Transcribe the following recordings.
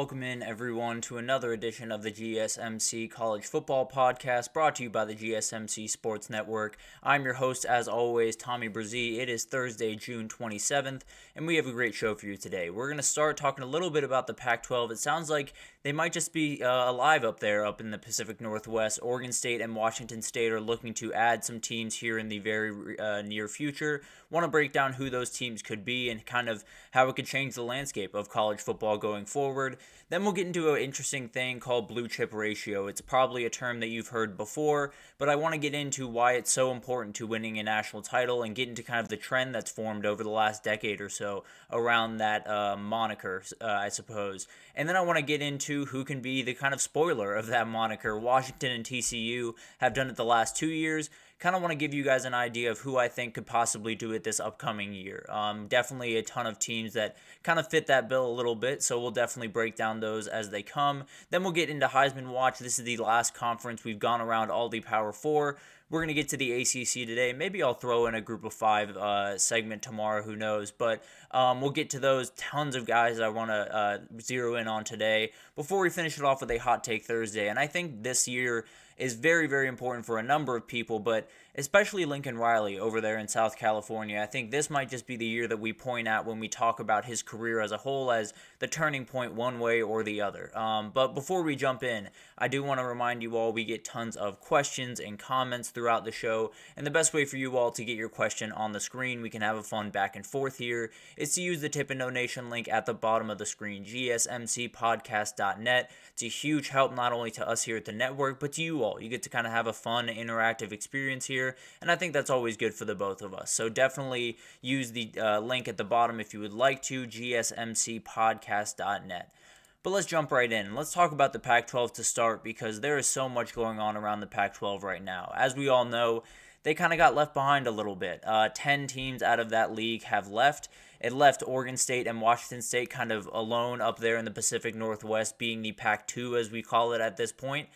welcome in everyone to another edition of the GSMC College Football Podcast, brought to you by the GSMC Sports Network. I'm your host, as always, Tommy Brzee. It is Thursday, June 27th, and we have a great show for you today. We're going to start talking a little bit about the Pac-12. It sounds like they might just be alive up there, up in the Pacific Northwest. Oregon State and Washington State are looking to add some teams here in the very near future. Want to break down who those teams could be and kind of how it could change the landscape of college football going forward. Then we'll get into an interesting thing called blue chip ratio. It's probably a term that you've heard before, but I want to get into why it's so important to winning a national title and get into kind of the trend that's formed over the last decade or so around that moniker, I suppose. And then I want to get into who can be the kind of spoiler of that moniker. Washington and TCU have done it the last 2 years. Kind of want to give you guys an idea of who I think could possibly do it this upcoming year. Definitely a ton of teams that kind of fit that bill a little bit, so we'll definitely break down those as they come. Then we'll get into Heisman Watch. This is the last conference. We've gone around all the Power 4. We're going to get to the ACC today. Maybe I'll throw in a Group of 5 segment tomorrow, who knows. But we'll get to those. Tons of guys I want to zero in on today before we finish it off with a Hot Take Thursday. And I think this year is very, very important for a number of people, but especially Lincoln Riley over there in South California. I think this might just be the year that we point at when we talk about his career as a whole as the turning point one way or the other. But before we jump in, I do want to remind you all we get tons of questions and comments throughout the show, and the best way for you all to get your question on the screen, we can have a fun back and forth here, is to use the tip and donation link at the bottom of the screen, gsmcpodcast.net. It's a huge help not only to us here at the network, but to you all. You get to kind of have a fun, interactive experience here, and I think that's always good for the both of us. So definitely use the link at the bottom if you would like to, gsmcpodcast.net. But let's jump right in. Let's talk about the Pac-12 to start, because there is so much going on around the Pac-12 right now. As we all know, they kind of got left behind a little bit. 10 teams out of that league have left. It left Oregon State and Washington State kind of alone up there in the Pacific Northwest, being the Pac-2 as we call it at this point.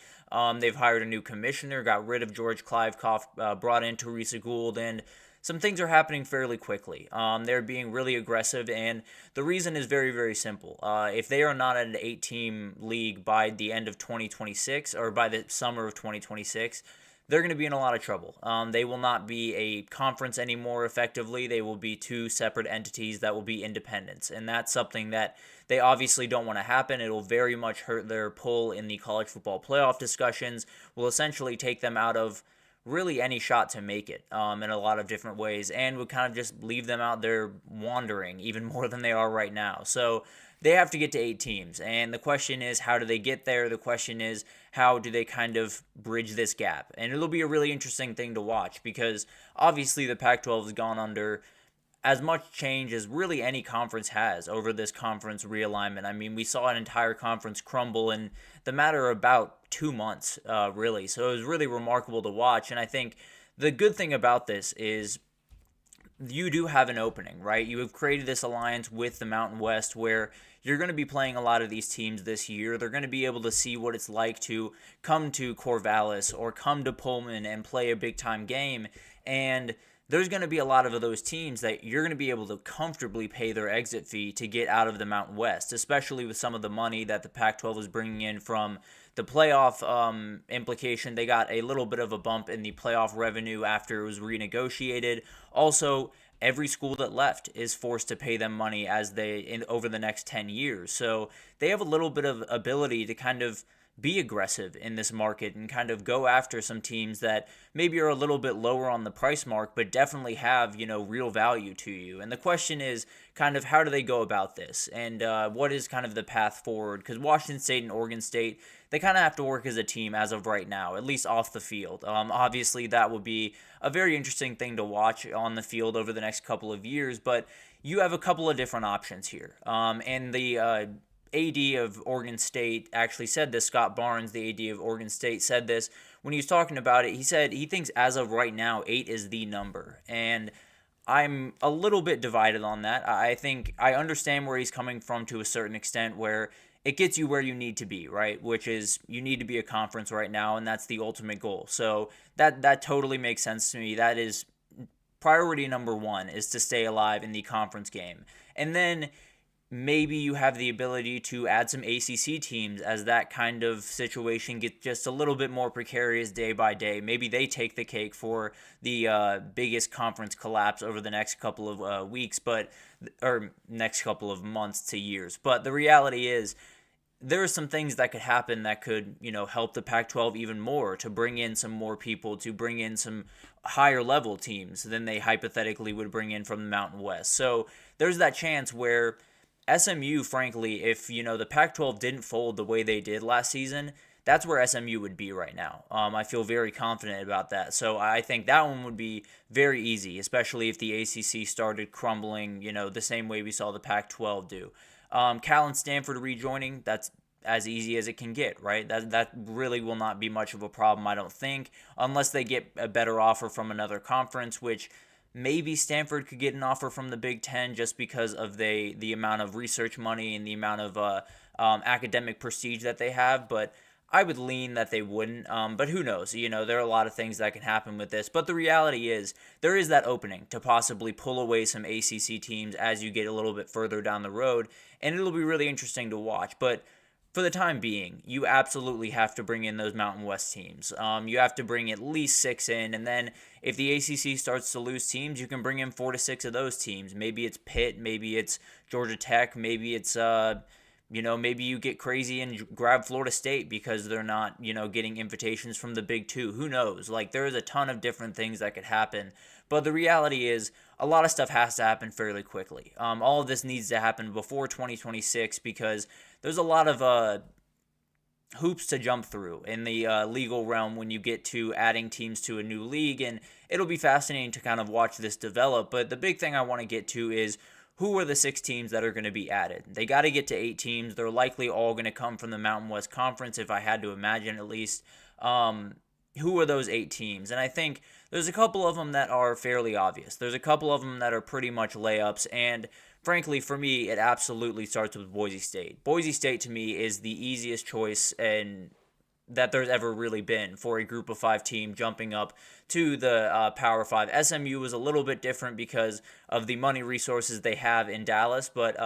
They've hired a new commissioner, got rid of George Kliavkoff, brought in Teresa Gould, and some things are happening fairly quickly. They're being really aggressive, and the reason is very, very simple. If they are not at an 8-team league by the end of 2026 or by the summer of 2026, they're going to be in a lot of trouble. They will not be a conference anymore effectively. They will be two separate entities that will be independents, and that's something that they obviously don't want to happen. It will very much hurt their pull in the college football playoff discussions, will essentially take them out of really any shot to make it in a lot of different ways, and would kind of just leave them out there wandering even more than they are right now. So they have to get to 8 teams, and the question is, how do they get there? The question is, how do they kind of bridge this gap? And it'll be a really interesting thing to watch, because obviously the Pac-12 has gone under as much change as really any conference has over this conference realignment. I mean, we saw an entire conference crumble in the matter of about 2 months, really. So it was really remarkable to watch, and I think the good thing about this is you do have an opening, right? You have created this alliance with the Mountain West where you're going to be playing a lot of these teams this year. They're going to be able to see what it's like to come to Corvallis or come to Pullman and play a big-time game, and there's going to be a lot of those teams that you're going to be able to comfortably pay their exit fee to get out of the Mountain West, especially with some of the money that the Pac-12 is bringing in from the playoff implication. They got a little bit of a bump in the playoff revenue after it was renegotiated. Also, every school that left is forced to pay them money over the next 10 years. So they have a little bit of ability to kind of be aggressive in this market and kind of go after some teams that maybe are a little bit lower on the price mark, but definitely have, real value to you. And the question is kind of how do they go about this, and what is kind of the path forward? Because Washington State and Oregon State, they kind of have to work as a team as of right now, at least off the field. Obviously, that would be a very interesting thing to watch on the field over the next couple of years, but you have a couple of different options here. And the AD of Oregon State actually said this. Scott Barnes, the AD of Oregon State, said this when he was talking about it. He said he thinks as of right now, 8 is the number. And I'm a little bit divided on that. I think I understand where he's coming from to a certain extent, where it gets you where you need to be, right? Which is you need to be a conference right now, and that's the ultimate goal. So that totally makes sense to me. That is priority number one, is to stay alive in the conference game. And then maybe you have the ability to add some ACC teams as that kind of situation gets just a little bit more precarious day by day. Maybe they take the cake for the biggest conference collapse over the next couple of weeks, or next couple of months to years. But the reality is, there are some things that could happen that could, help the Pac-12 even more, to bring in some more people, to bring in some higher level teams than they hypothetically would bring in from the Mountain West. So there's that chance where SMU, frankly, if the Pac-12 didn't fold the way they did last season, that's where SMU would be right now. I feel very confident about that. So I think that one would be very easy, especially if the ACC started crumbling, the same way we saw the Pac-12 do. Cal and Stanford rejoining, that's as easy as it can get, right? That really will not be much of a problem, I don't think, unless they get a better offer from another conference, which maybe Stanford could get an offer from the Big Ten just because of the amount of research money and the amount of academic prestige that they have, but I would lean that they wouldn't, but who knows? There are a lot of things that can happen with this. But the reality is, there is that opening to possibly pull away some ACC teams as you get a little bit further down the road, and it'll be really interesting to watch. But for the time being, you absolutely have to bring in those Mountain West teams. You have to bring at least 6 in, and then if the ACC starts to lose teams, you can bring in 4 to 6 of those teams. Maybe it's Pitt, maybe it's Georgia Tech, maybe it's maybe you get crazy and grab Florida State because they're not, getting invitations from the Big Two. Who knows? Like, there is a ton of different things that could happen. But the reality is, a lot of stuff has to happen fairly quickly. All of this needs to happen before 2026 because there's a lot of hoops to jump through in the legal realm when you get to adding teams to a new league. And it'll be fascinating to kind of watch this develop. But the big thing I want to get to is, who are the 6 teams that are going to be added? They got to get to 8 teams. They're likely all going to come from the Mountain West Conference, if I had to imagine at least. Who are those 8 teams? And I think there's a couple of them that are fairly obvious. There's a couple of them that are pretty much layups. And frankly, for me, it absolutely starts with Boise State. Boise State, to me, is the easiest choice and that there's ever really been for a group of 5 team jumping up to the Power 5. SMU was a little bit different because of the money resources they have in Dallas, but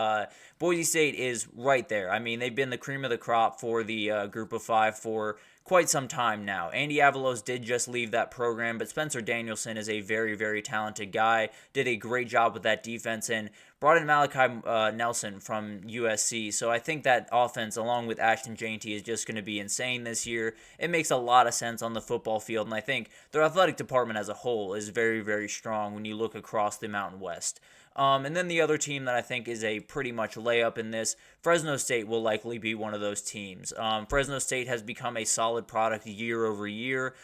Boise State is right there. I mean, they've been the cream of the crop for the group of 5 for quite some time now. Andy Avalos did just leave that program, but Spencer Danielson is a very, very talented guy, did a great job with that defense, and brought in Malachi Nelson from USC. So I think that offense, along with Ashton Jainty, is just going to be insane this year. It makes a lot of sense on the football field, and I think their athletic department as a whole is very, very strong when you look across the Mountain West. And then the other team that I think is a pretty much layup in this, Fresno State will likely be one of those teams. Fresno State has become a solid product year over year.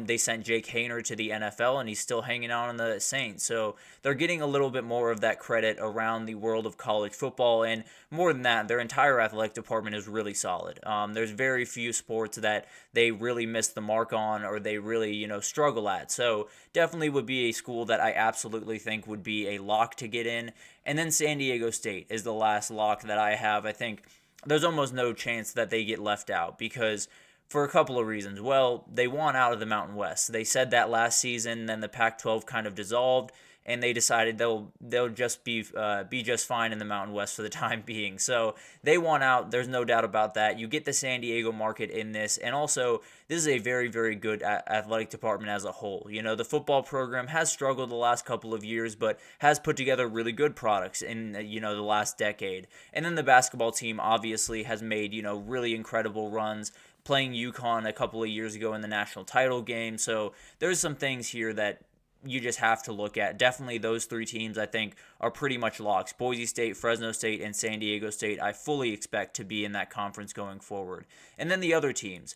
They sent Jake Haener to the NFL, and he's still hanging out on the Saints. So they're getting a little bit more of that credit around the world of college football. And more than that, their entire athletic department is really solid. There's very few sports that they really miss the mark on or they really, struggle at. So definitely would be a school that I absolutely think would be a lock to get in. And then San Diego State is the last lock that I have. I think there's almost no chance that they get left out because for a couple of reasons. Well, they want out of the Mountain West. They said that last season, then the Pac-12 kind of dissolved, and they decided they'll just be just fine in the Mountain West for the time being. So they want out. There's no doubt about that. You get the San Diego market in this, and also this is a very, very good athletic department as a whole. The football program has struggled the last couple of years, but has put together really good products in the last decade. And then the basketball team obviously has made really incredible runs, playing UConn a couple of years ago in the national title game. So there's some things here that you just have to look at. Definitely those 3 teams I think are pretty much locks. Boise State, Fresno State, and San Diego State I fully expect to be in that conference going forward. And then the other teams,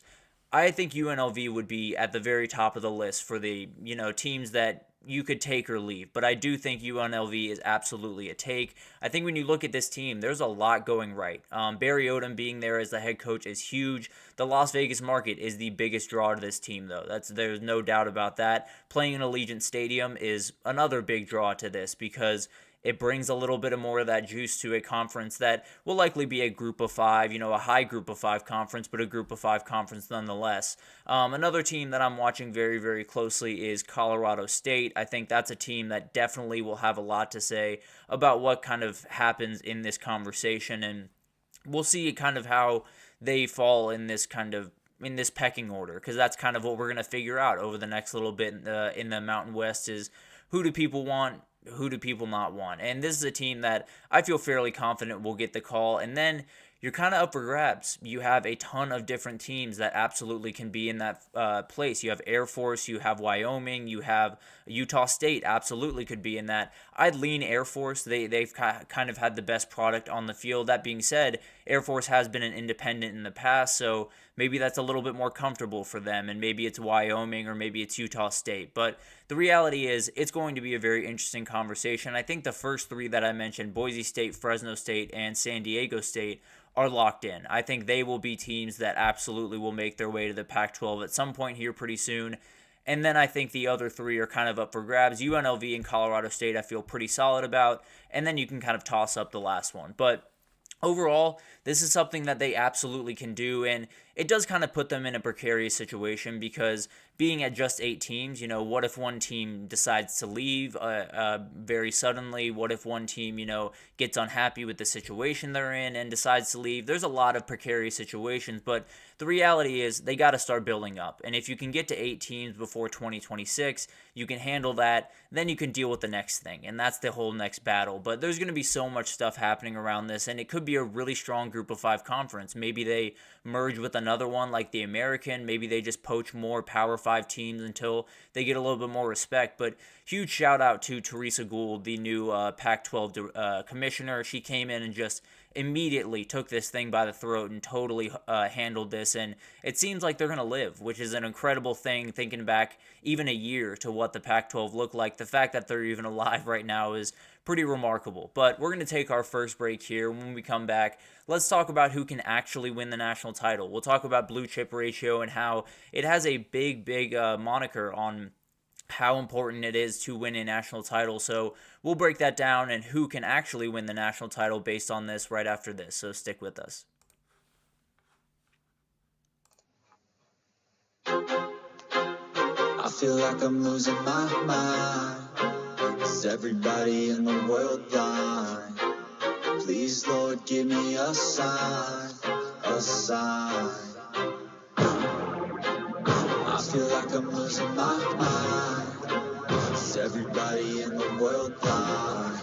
I think UNLV would be at the very top of the list for the teams that you could take or leave. But I do think UNLV is absolutely a take. I think when you look at this team, there's a lot going right. Barry Odom being there as the head coach is huge. The Las Vegas market is the biggest draw to this team, though. There's no doubt about that. Playing in Allegiant Stadium is another big draw to this because It brings a little bit of more of that juice to a conference that will likely be a group of five, a high group of five conference, but a group of five conference nonetheless. Another team that I'm watching very, very closely is Colorado State. I think that's a team that definitely will have a lot to say about what kind of happens in this conversation, and we'll see kind of how they fall in this pecking order, because that's kind of what we're going to figure out over the next little bit in the Mountain West is who do people want, who do people not want. And this is a team that I feel fairly confident will get the call. And then you're kind of up for grabs. You have a ton of different teams that absolutely can be in that place. You have Air Force, you have Wyoming, you have Utah State absolutely could be in that. I'd lean Air Force. They've kind of had the best product on the field. That being said, Air Force has been an independent in the past, so maybe that's a little bit more comfortable for them, and maybe it's Wyoming or maybe it's Utah State. But the reality is it's going to be a very interesting conversation. I think the first three that I mentioned, Boise State, Fresno State, and San Diego State, are locked in. I think they will be teams that absolutely will make their way to the Pac-12 at some point here pretty soon. And then I think the other three are kind of up for grabs. UNLV and Colorado State I feel pretty solid about. And then you can kind of toss up the last one. But overall, this is something that they absolutely can do, and it does kind of put them in a precarious situation because being at just 8 teams, what if one team decides to leave very suddenly? What if one team, gets unhappy with the situation they're in and decides to leave? There's a lot of precarious situations, but the reality is they got to start building up. And if you can get to 8 teams before 2026, you can handle that. Then you can deal with the next thing, and that's the whole next battle. But there's going to be so much stuff happening around this, and it could be a really strong group of 5 conference. Maybe they merge with another one like the American. Maybe they just poach more Power 5 teams until they get a little bit more respect. But huge shout out to Teresa Gould, the new Pac-12 commissioner. She came in and just immediately took this thing by the throat and totally handled this, and it seems like they're going to live, which is an incredible thing thinking back even a year to what the Pac-12 looked like. The fact that they're even alive right now is pretty remarkable. But we're going to take our first break here. When we come back, let's talk about who can actually win the national title. We'll talk about blue chip ratio and how it has a big moniker on how important it is to win a national title. So we'll break that down and who can actually win the national title based on this right after this. So stick with us. I feel like I'm losing my mind. Is everybody in the world blind? Please, Lord, give me a sign, a sign. I feel like I'm losing my mind. Is everybody in the world blind?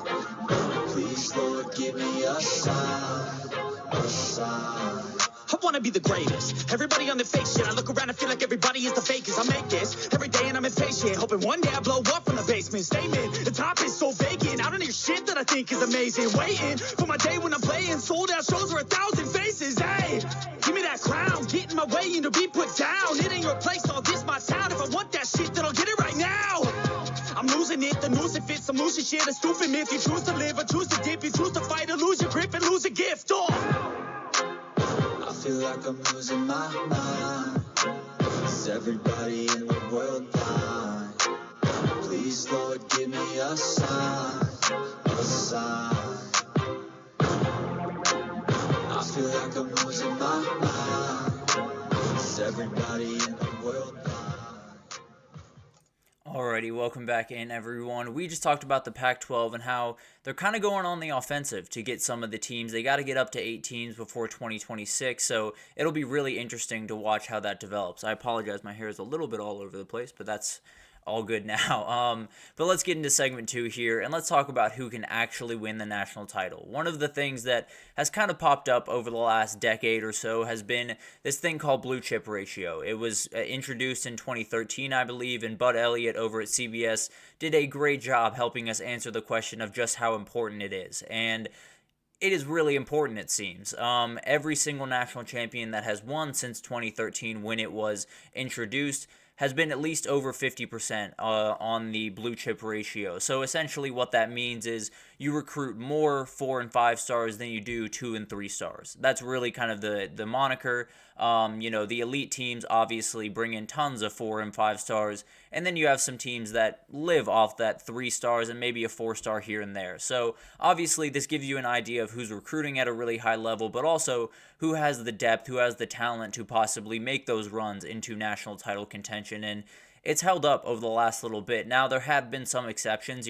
Please, Lord, give me a sign, a sign. I wanna be the greatest. Everybody on the fake shit. I look around and feel like everybody is the fakest. I make this every day and I'm impatient, hoping one day I blow up from the basement. Statement, the top is so vacant. I don't hear shit that I think is amazing. Waiting for my day when I'm playing sold out shows where 1,000 faces. Hey, give me that crown, get in my way and to be put down. It ain't your place, all this my town. If I want that shit, then I'll get it right now. I'm losing it, the noose it fits. I'm losing shit, a stupid myth. You choose to live or choose to dip. You choose to fight or lose your grip and lose a gift. I feel like I'm losing my mind. Is everybody in the world blind? Please, Lord, give me a sign, a sign. I feel like I'm losing my mind. Is everybody in the world blind? Alrighty, welcome back in, everyone. We just talked about the Pac-12 and how they're kind of going on the offensive to get some of the teams. They got to get up to 8 teams before 2026, so it'll be really interesting to watch how that develops. I apologize, my hair is a little bit all over the place, but that's all good now. But let's get into segment 2 here, and let's talk about who can actually win the national title. One of the things that has kind of popped up over the last decade or so has been this thing called blue chip ratio. It was introduced in 2013, I believe, and Bud Elliott over at CBS did a great job helping us answer the question of just how important it is. And it is really important, it seems. Every single national champion that has won since 2013 when it was introduced has been at least over 50% on the blue chip ratio. So essentially what that means is you recruit more 4 and 5 stars than you do 2 and 3 stars. That's really kind of the moniker. The elite teams obviously bring in tons of 4 and 5 stars, and then you have some teams that live off that 3 stars and maybe a 4-star here and there. So obviously this gives you an idea of who's recruiting at a really high level, but also who has the depth, who has the talent to possibly make those runs into national title contention. And it's held up over the last little bit. Now, there have been some exceptions.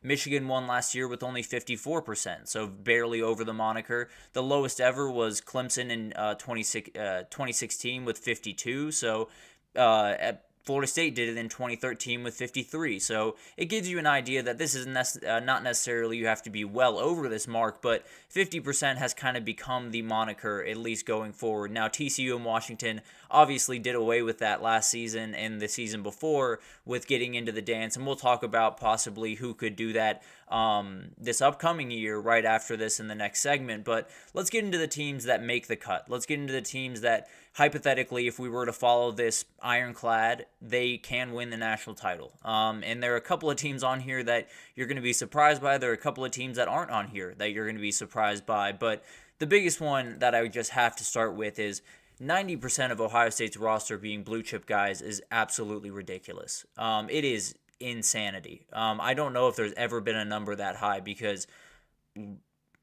Michigan won last year with only 54%, so barely over the moniker. The lowest ever was Clemson in 2016 with 52, so Florida State did it in 2013 with 53. So it gives you an idea that this is not necessarily you have to be well over this mark, but 50% has kind of become the moniker, at least going forward. Now, TCU and Washington obviously did away with that last season and the season before with getting into the dance, and we'll talk about possibly who could do that this upcoming year right after this in the next segment. But let's get into the teams that make the cut. Let's get into the teams that, hypothetically, if we were to follow this ironclad, they can win the national title. And there are a couple of teams on here that you're going to be surprised by. There are a couple of teams that aren't on here that you're going to be surprised by. But the biggest one that I would just have to start with is 90% of Ohio State's roster being blue chip guys is absolutely ridiculous. It is insanity. I don't know if there's ever been a number that high because,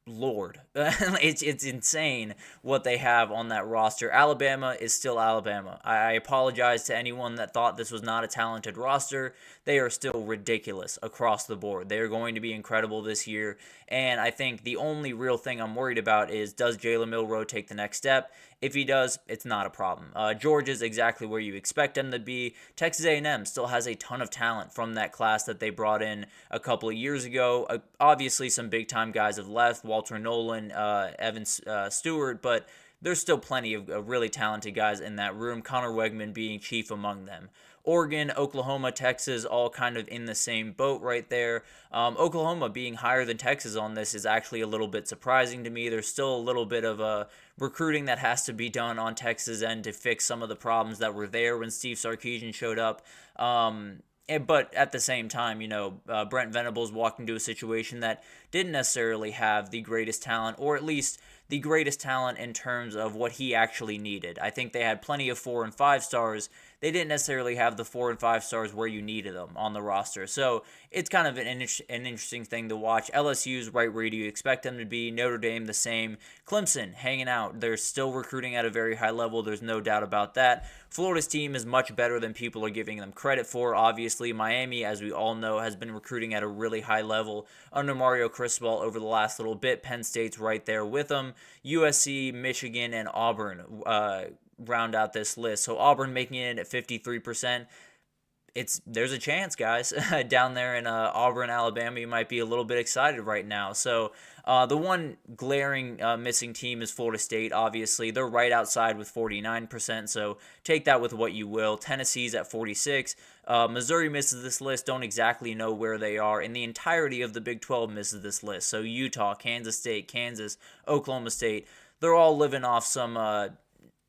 Lord, it's insane what they have on that roster. Alabama is still Alabama. I apologize to anyone that thought this was not a talented roster. They are still ridiculous across the board. They are going to be incredible this year, and I think the only real thing I'm worried about is, does Jalen Milroe take the next step? If he does, it's not a problem. Georgia's exactly where you expect them to be. Texas A&M still has a ton of talent from that class that they brought in a couple of years ago. Obviously, some big-time guys have left, Walter Nolan, Evan Stewart, but there's still plenty of really talented guys in that room, Connor Wegman being chief among them. Oregon, Oklahoma, Texas, all kind of in the same boat right there. Oklahoma being higher than Texas on this is actually a little bit surprising to me. There's still a little bit of recruiting that has to be done on Texas' end to fix some of the problems that were there when Steve Sarkisian showed up. But at the same time, Brent Venables walked into a situation that didn't necessarily have the greatest talent, or at least the greatest talent in terms of what he actually needed. I think they had plenty of 4 and 5 stars. They didn't necessarily have the 4 and 5 stars where you needed them on the roster. So it's kind of an interesting thing to watch. LSU's right where you expect them to be. Notre Dame the same. Clemson hanging out. They're still recruiting at a very high level. There's no doubt about that. Florida's team is much better than people are giving them credit for. Obviously, Miami, as we all know, has been recruiting at a really high level under Mario Cristobal over the last little bit. Penn State's right there with them. USC, Michigan, and Auburn round out this list. So Auburn making it at 53%. There's a chance, guys. Down there in Auburn, Alabama, you might be a little bit excited right now. So the one glaring missing team is Florida State, obviously. They're right outside with 49%, so take that with what you will. Tennessee's at 46%. Missouri misses this list. Don't exactly know where they are. And the entirety of the Big 12 misses this list. So Utah, Kansas State, Kansas, Oklahoma State, they're all living off some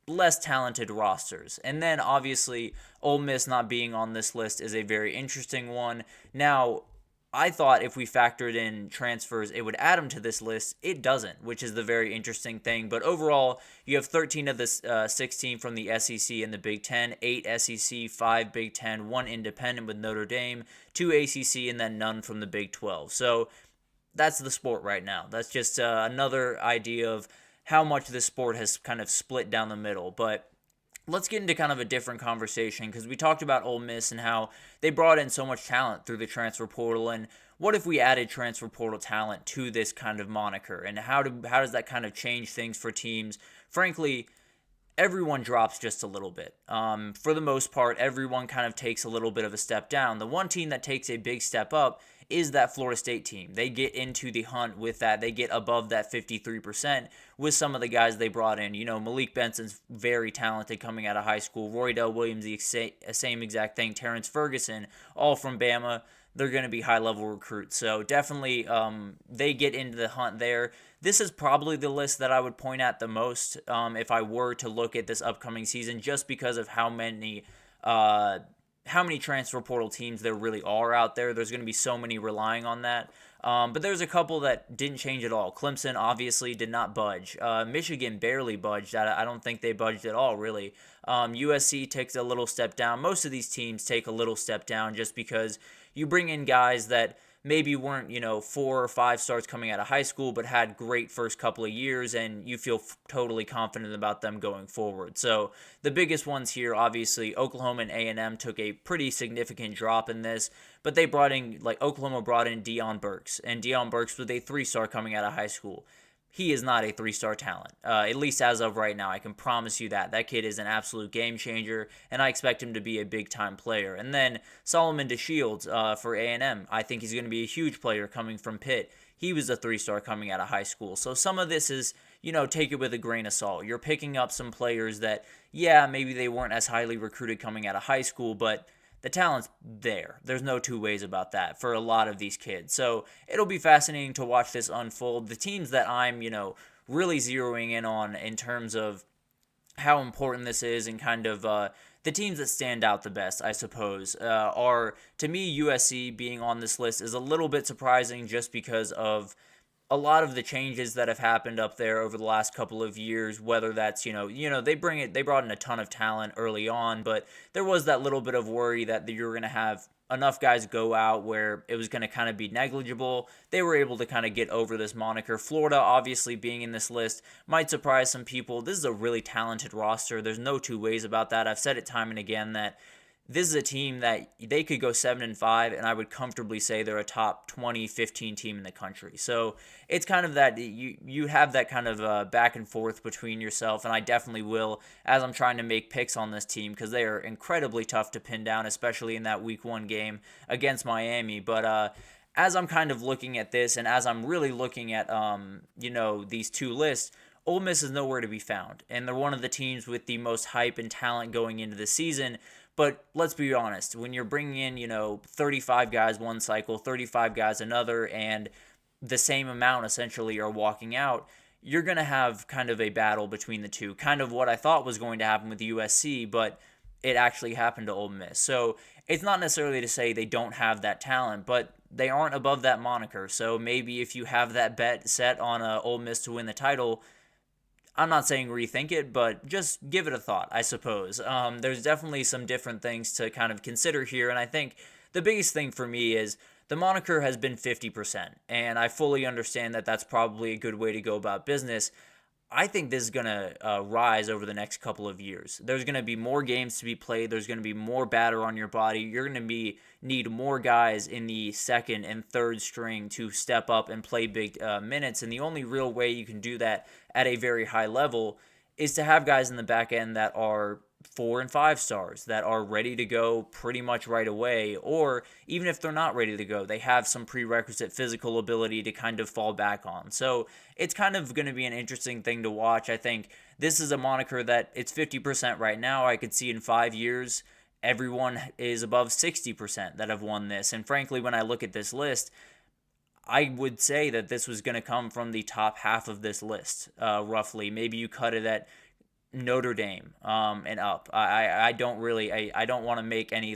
less talented rosters. And then obviously Ole Miss not being on this list is a very interesting one. Now, I thought if we factored in transfers, it would add them to this list. It doesn't, which is the very interesting thing. But overall, you have 13 of the 16 from the SEC and the Big Ten, 8 SEC, 5 Big Ten, 1 independent with Notre Dame, 2 ACC, and then none from the Big 12. So that's the sport right now. That's just another idea of how much this sport has kind of split down the middle. But let's get into kind of a different conversation, because we talked about Ole Miss and how they brought in so much talent through the transfer portal. And what if we added transfer portal talent to this kind of moniker? And how does that kind of change things for teams? Frankly, everyone drops just a little bit. For the most part, everyone kind of takes a little bit of a step down. The one team that takes a big step up is that Florida State team. They get into the hunt with that. They get above that 53% with some of the guys they brought in. Malik Benson's very talented coming out of high school. Roy Dell Williams, the same exact thing. Terrence Ferguson, all from Bama. They're going to be high-level recruits. So definitely they get into the hunt there. This is probably the list that I would point at the most if I were to look at this upcoming season, just because of how how many transfer portal teams there really are out there. There's going to be so many relying on that. But there's a couple that didn't change at all. Clemson obviously did not budge. Michigan barely budged. I don't think they budged at all, really. USC takes a little step down. Most of these teams take a little step down just because you bring in guys that maybe weren't, 4 or 5 stars coming out of high school, but had great first couple of years, and you feel totally confident about them going forward. So the biggest ones here, obviously, Oklahoma and A&M took a pretty significant drop in this, but they brought in, Oklahoma brought in Deion Burks, and Deion Burks was a 3-star coming out of high school. He is not a 3-star talent, at least as of right now. I can promise you that. That kid is an absolute game changer, and I expect him to be a big-time player. And then Solomon DeShields for A&M. I think he's going to be a huge player coming from Pitt. He was a 3-star coming out of high school. So some of this is, take it with a grain of salt. You're picking up some players that, maybe they weren't as highly recruited coming out of high school, but the talent's there. There's no two ways about that for a lot of these kids. So it'll be fascinating to watch this unfold. The teams that I'm, really zeroing in on in terms of how important this is and kind of the teams that stand out the best, I suppose, are, to me, USC being on this list is a little bit surprising just because of a lot of the changes that have happened up there over the last couple of years, whether that's, they brought in a ton of talent early on, but there was that little bit of worry that you were going to have enough guys go out where it was going to kind of be negligible. They were able to kind of get over this moniker. Florida, obviously, being in this list might surprise some people. This is a really talented roster. There's no two ways about that. I've said it time and again that this is a team that they could go 7-5, and I would comfortably say they're a top 20, 15 team in the country. So it's kind of that you have that kind of back and forth between yourself, and I definitely will as I'm trying to make picks on this team because they are incredibly tough to pin down, especially in that Week 1 game against Miami. But as I'm kind of looking at this, and as I'm really looking at these two lists, Ole Miss is nowhere to be found, and they're one of the teams with the most hype and talent going into the season. But let's be honest, when you're bringing in, 35 guys one cycle, 35 guys another, and the same amount essentially are walking out, you're going to have kind of a battle between the two. Kind of what I thought was going to happen with USC, but it actually happened to Ole Miss. So it's not necessarily to say they don't have that talent, but they aren't above that moniker. So maybe if you have that bet set on Ole Miss to win the title, I'm not saying rethink it, but just give it a thought, I suppose. There's definitely some different things to kind of consider here, and I think the biggest thing for me is the moniker has been 50%, and I fully understand that that's probably a good way to go about business. I think this is going to rise over the next couple of years. There's going to be more games to be played. There's going to be more batter on your body. You're going to need more guys in the second and third string to step up and play big minutes. And the only real way you can do that at a very high level is to have guys in the back end that are 4 and 5 stars that are ready to go pretty much right away, or even if they're not ready to go, they have some prerequisite physical ability to kind of fall back on. So it's kind of going to be an interesting thing to watch. I think this is a moniker that it's 50% right now. I could see in 5 years, everyone is above 60% that have won this. And frankly, when I look at this list, I would say that this was going to come from the top half of this list, roughly. Maybe you cut it at Notre Dame and up. I don't want to make any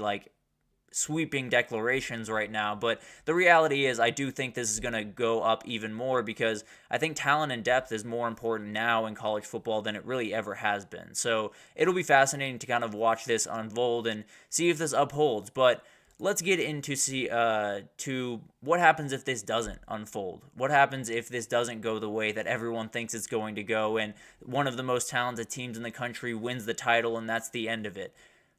sweeping declarations right now, but the reality is I do think this is going to go up even more because I think talent and depth is more important now in college football than it really ever has been. So it'll be fascinating to kind of watch this unfold and see if this upholds. But let's get into to what happens if this doesn't unfold. What happens if this doesn't go the way that everyone thinks it's going to go and one of the most talented teams in the country wins the title and that's the end of it?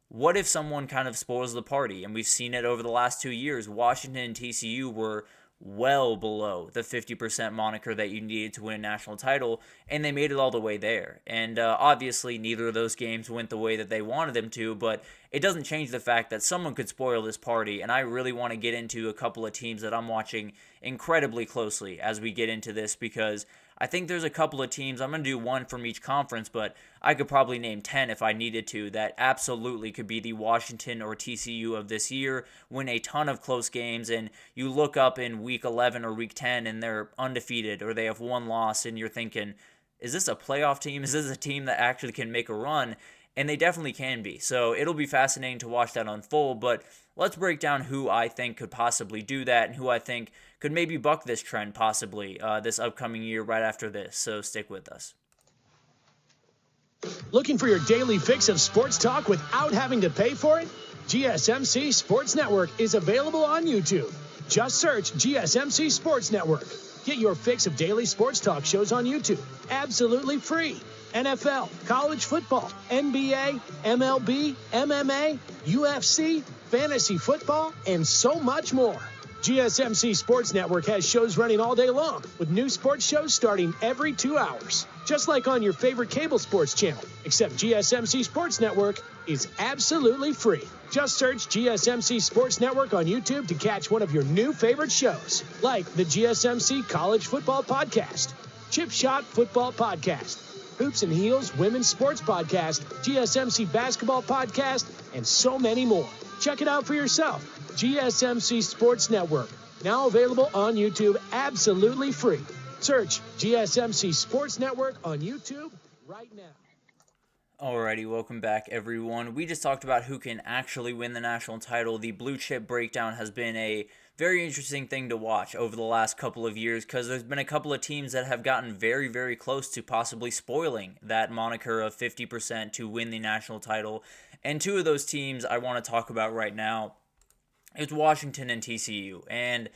What if someone kind of spoils the party? And we've seen it over the last 2 years. Washington and TCU were well below the 50% moniker that you needed to win a national title, and they made it all the way there. And obviously, neither of those games went the way that they wanted them to, but it doesn't change the fact that someone could spoil this party, and I really want to get into a couple of teams that I'm watching incredibly closely as we get into this, because I think there's a couple of teams, I'm going to do one from each conference, but I could probably name 10 if I needed to, that absolutely could be the Washington or TCU of this year, win a ton of close games, and you look up in Week 11 or Week 10 and they're undefeated or they have one loss and you're thinking, is this a playoff team? Is this a team that actually can make a run? and they definitely can be. So it'll be fascinating to watch that unfold, but let's break down who I think could possibly do that and who I think could maybe buck this trend possibly this upcoming year right after this. So stick with us. Looking for your daily fix of sports talk without having to pay for it? GSMC Sports Network is available on YouTube. Just search GSMC Sports Network. Get your fix of daily sports talk shows on YouTube, absolutely free. NFL, college football, NBA, MLB, MMA, UFC, fantasy football, and so much more. GSMC Sports Network has shows running all day long, with new sports shows starting every 2 hours. Just like on your favorite cable sports channel, except GSMC Sports Network is absolutely free. Just search GSMC Sports Network on YouTube to catch one of your new favorite shows, like the GSMC College Football Podcast, Chip Shot Football Podcast, Hoops and Heels Women's Sports Podcast, GSMC Basketball Podcast, and so many more. Check it out for yourself. GSMC Sports Network, now available on YouTube absolutely free. Search GSMC Sports Network on YouTube right now. Alrighty, welcome back everyone. We just talked about who can actually win the national title. The blue chip breakdown has been a very interesting thing to watch over the last couple of years because there's been a couple of teams that have gotten very, very close to possibly spoiling that moniker of 50% to win the national title. And two of those teams I want to talk about right now. It's Washington and TCU, and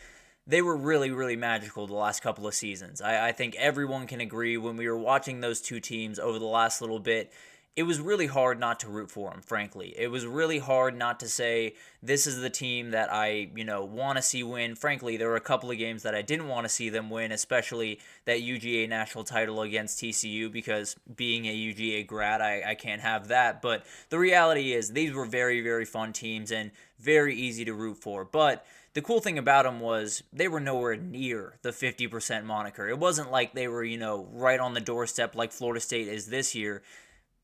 they were really, really magical the last couple of seasons. I think everyone can agree when we were watching those two teams over the last little bit, it was really hard not to root for them, frankly. It was really hard not to say, this is the team that I, want to see win. Frankly, there were a couple of games that I didn't want to see them win, especially that UGA national title against TCU, because being a UGA grad, I can't have that. But the reality is, these were very, very fun teams and very easy to root for. But the cool thing about them was they were nowhere near the 50% moniker. It wasn't like they were, right on the doorstep like Florida State is this year.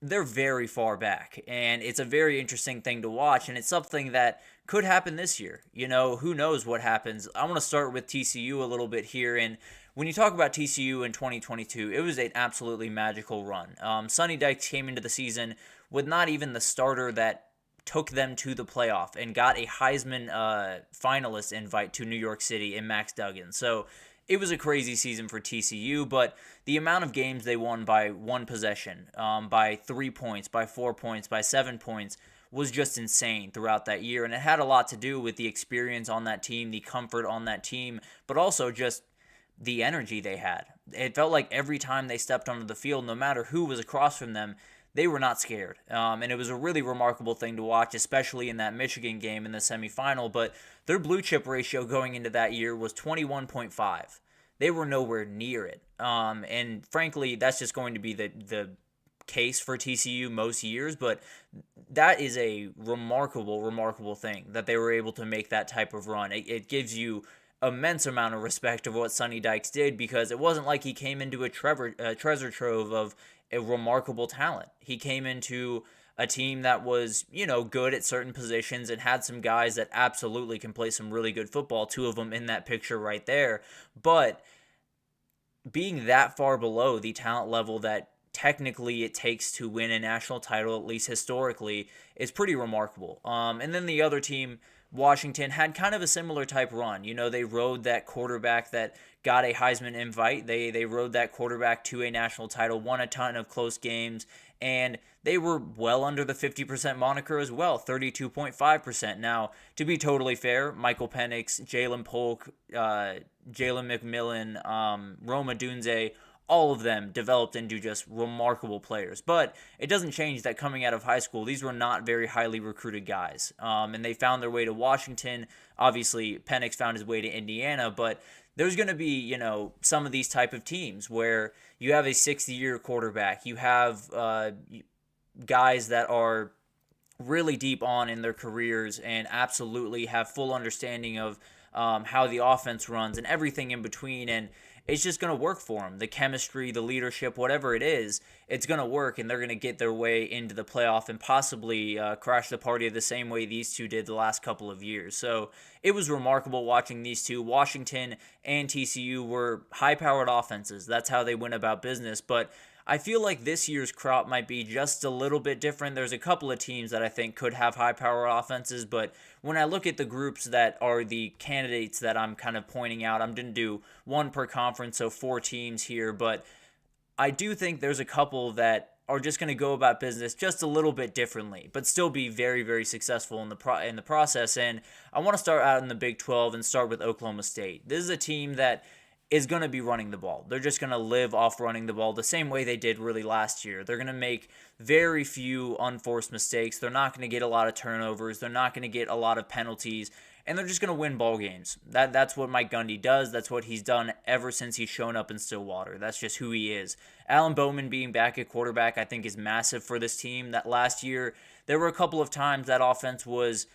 They're very far back, and it's a very interesting thing to watch, and it's something that could happen this year. Who knows what happens. I want to start with TCU a little bit here, and when you talk about TCU in 2022, it was an absolutely magical run. Sonny Dykes came into the season with not even the starter that took them to the playoff and got a Heisman finalist invite to New York City in Max Duggan. So it was a crazy season for TCU, but the amount of games they won by one possession, by 3 points, by 4 points, by 7 points, was just insane throughout that year. And it had a lot to do with the experience on that team, the comfort on that team, but also just the energy they had. It felt like every time they stepped onto the field, no matter who was across from them, they were not scared. And it was a really remarkable thing to watch, especially in that Michigan game in the semifinal. But their blue chip ratio going into that year was 21.5. They were nowhere near it. And frankly, that's just going to be the case for TCU most years. But that is a remarkable thing that they were able to make that type of run. It gives you immense amount of respect of what Sonny Dykes did, because it wasn't like he came into a treasure trove of a remarkable talent. He came into a team that was, good at certain positions and had some guys that absolutely can play some really good football, two of them in that picture right there. But being that far below the talent level that technically it takes to win a national title, at least historically, is pretty remarkable. And then the other team, Washington, had kind of a similar type run. They rode that quarterback that got a Heisman invite. They rode that quarterback to a national title, won a ton of close games, and they were well under the 50% moniker as well, 32.5%. Now, to be totally fair, Michael Penix, Jalen Polk, Jalen McMillan, Roma Dunze, all of them developed into just remarkable players. But it doesn't change that coming out of high school, these were not very highly recruited guys. And they found their way to Washington. Obviously, Penix found his way to Indiana, but there's going to be, some of these type of teams where you have a 60-year quarterback. You have guys that are really deep on in their careers and absolutely have full understanding of how the offense runs and everything in between. And it's just going to work for them. The chemistry, the leadership, whatever it is, it's going to work, and they're going to get their way into the playoff and possibly crash the party the same way these two did the last couple of years. So it was remarkable watching these two. Washington and TCU were high-powered offenses. That's how they went about business. But I feel like this year's crop might be just a little bit different. There's a couple of teams that I think could have high power offenses, but when I look at the groups that are the candidates that I'm kind of pointing out, I'm going to do one per conference, so 4 teams here, but I do think there's a couple that are just going to go about business just a little bit differently, but still be very, very successful in the process. And I want to start out in the Big 12 and start with Oklahoma State. This is a team that is going to be running the ball. They're just going to live off running the ball the same way they did really last year. They're going to make very few unforced mistakes. They're not going to get a lot of turnovers. They're not going to get a lot of penalties. And they're just going to win ball games. That's what Mike Gundy does. That's what he's done ever since he's shown up in Stillwater. That's just who he is. Alan Bowman being back at quarterback, I think, is massive for this team. That last year, there were a couple of times that offense was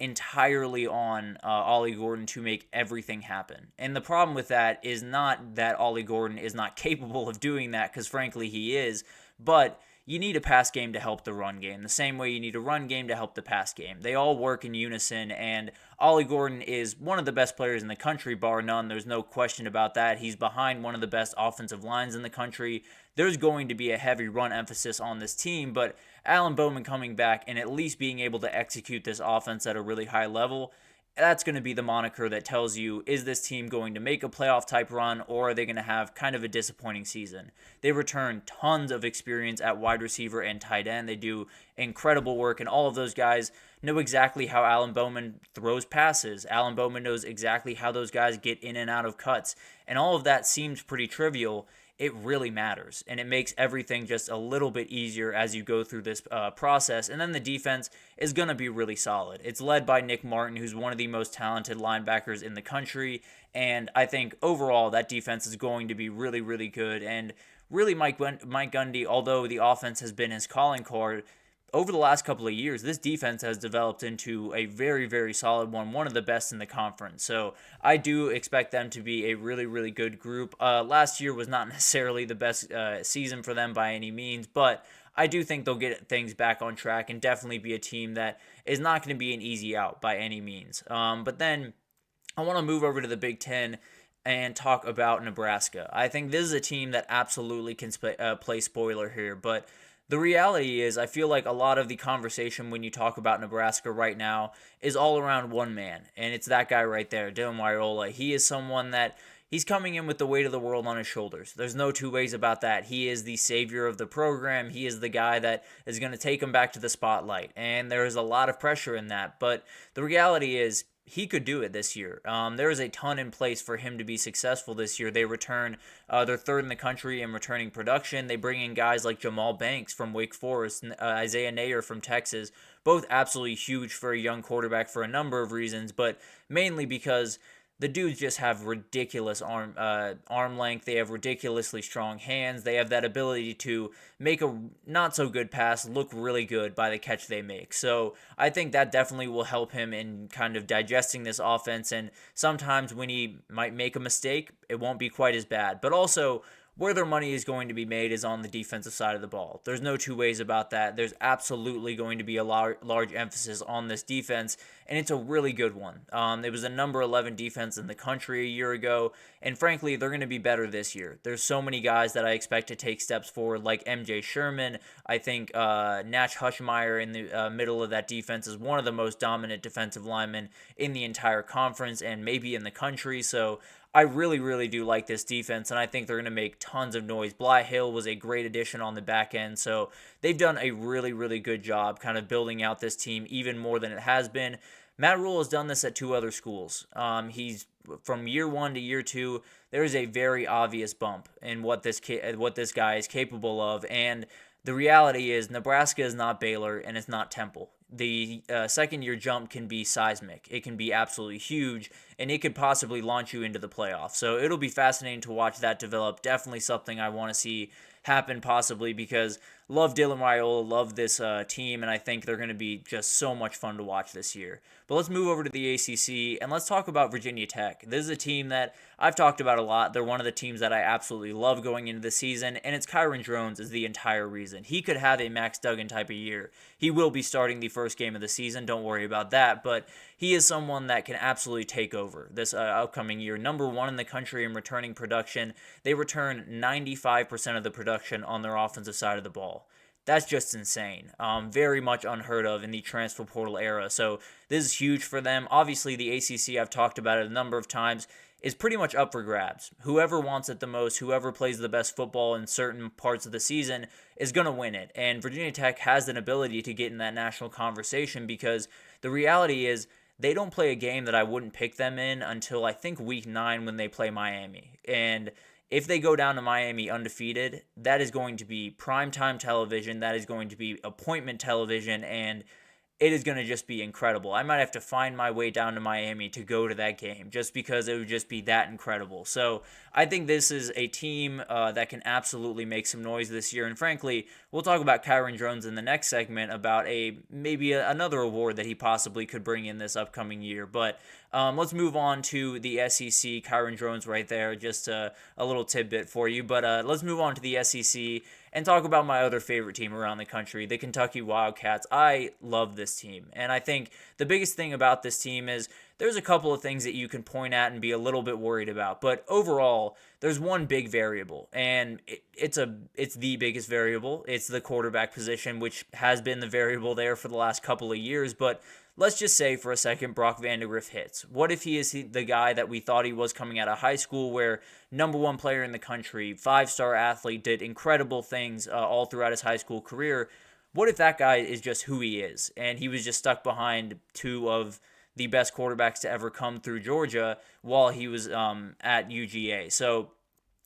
entirely on Ollie Gordon to make everything happen. And the problem with that is not that Ollie Gordon is not capable of doing that, because frankly he is, but you need a pass game to help the run game, the same way you need a run game to help the pass game. They all work in unison, and Ollie Gordon is one of the best players in the country, bar none. There's no question about that. He's behind one of the best offensive lines in the country. There's going to be a heavy run emphasis on this team, but Alan Bowman coming back and at least being able to execute this offense at a really high level, that's going to be the moniker that tells you, is this team going to make a playoff type run, or are they going to have kind of a disappointing season? They return tons of experience at wide receiver and tight end. They do incredible work, and all of those guys know exactly how Alan Bowman throws passes. Alan Bowman knows exactly how those guys get in and out of cuts, and all of that seems pretty trivial. It really matters, and it makes everything just a little bit easier as you go through this process. And then the defense is going to be really solid. It's led by Nick Martin, who's one of the most talented linebackers in the country, and I think overall that defense is going to be really, really good. And really, Mike Gundy, although the offense has been his calling card, over the last couple of years, this defense has developed into a very, very solid one of the best in the conference. So I do expect them to be a really, really good group. Last year was not necessarily the best season for them by any means, but I do think they'll get things back on track and definitely be a team that is not going to be an easy out by any means. But then I want to move over to the Big Ten and talk about Nebraska. I think this is a team that absolutely can play spoiler here, but the reality is, I feel like a lot of the conversation when you talk about Nebraska right now is all around one man, and it's that guy right there, Dylan Raiola. He is someone that he's coming in with the weight of the world on his shoulders. There's no two ways about that. He is the savior of the program. He is the guy that is going to take him back to the spotlight, and there is a lot of pressure in that. But the reality is, he could do it this year. There is a ton in place for him to be successful this year. They return, they're third in the country in returning production. They bring in guys like Jamal Banks from Wake Forest, Isaiah Nayer from Texas, both absolutely huge for a young quarterback for a number of reasons, but mainly because the dudes just have ridiculous arm length. They have ridiculously strong hands. They have that ability to make a not-so-good pass look really good by the catch they make. So I think that definitely will help him in kind of digesting this offense, and sometimes when he might make a mistake, it won't be quite as bad. But also, where their money is going to be made is on the defensive side of the ball. There's no two ways about that. There's absolutely going to be a large emphasis on this defense, and it's a really good one. It was a number 11 defense in the country a year ago, and frankly, they're going to be better this year. There's so many guys that I expect to take steps forward, like MJ Sherman. I think Natch Hushmeyer in the middle of that defense is one of the most dominant defensive linemen in the entire conference and maybe in the country, so I really, really do like this defense, and I think they're going to make tons of noise. Bly Hill was a great addition on the back end, so they've done a really, really good job kind of building out this team even more than it has been. Matt Rule has done this at 2 other schools. He's from year 1 to year 2. There is a very obvious bump in what this guy is capable of, and the reality is Nebraska is not Baylor and it's not Temple. The second-year jump can be seismic. It can be absolutely huge, and it could possibly launch you into the playoffs. So it'll be fascinating to watch that develop. Definitely something I want to see happen possibly, because love Dylan Raiola, love this team, and I think they're going to be just so much fun to watch this year. But let's move over to the ACC, and let's talk about Virginia Tech. This is a team that I've talked about a lot. They're one of the teams that I absolutely love going into the season, and it's Kyron Drones is the entire reason. He could have a Max Duggan type of year. He will be starting the first game of the season, don't worry about that, but he is someone that can absolutely take over. over this upcoming year. Number 1 in the country in returning production. They return 95% of the production on their offensive side of the ball. That's just insane. Very much unheard of in the transfer portal era. So this is huge for them. Obviously, the ACC, I've talked about it a number of times, is pretty much up for grabs. Whoever wants it the most, whoever plays the best football in certain parts of the season is going to win it. And Virginia Tech has an ability to get in that national conversation because the reality is they don't play a game that I wouldn't pick them in until I think week 9 when they play Miami. And if they go down to Miami undefeated, that is going to be primetime television. That is going to be appointment television, and it is going to just be incredible. I might have to find my way down to Miami to go to that game just because it would just be that incredible. So I think this is a team that can absolutely make some noise this year. And frankly, we'll talk about Kyron Jones in the next segment about maybe another award that he possibly could bring in this upcoming year. But let's move on to the SEC. Kyron Jones right there, just a little tidbit for you. But let's move on to the SEC and talk about my other favorite team around the country, the Kentucky Wildcats. I love this team, and I think the biggest thing about this team is there's a couple of things that you can point at and be a little bit worried about, but overall, there's one big variable, and it's the biggest variable. It's the quarterback position, which has been the variable there for the last couple of years, but let's just say for a second Brock Vandagriff hits. What if he is the guy that we thought he was coming out of high school, where number 1 player in the country, 5-star athlete, did incredible things all throughout his high school career? What if that guy is just who he is, and he was just stuck behind 2 of the best quarterbacks to ever come through Georgia while he was at UGA? So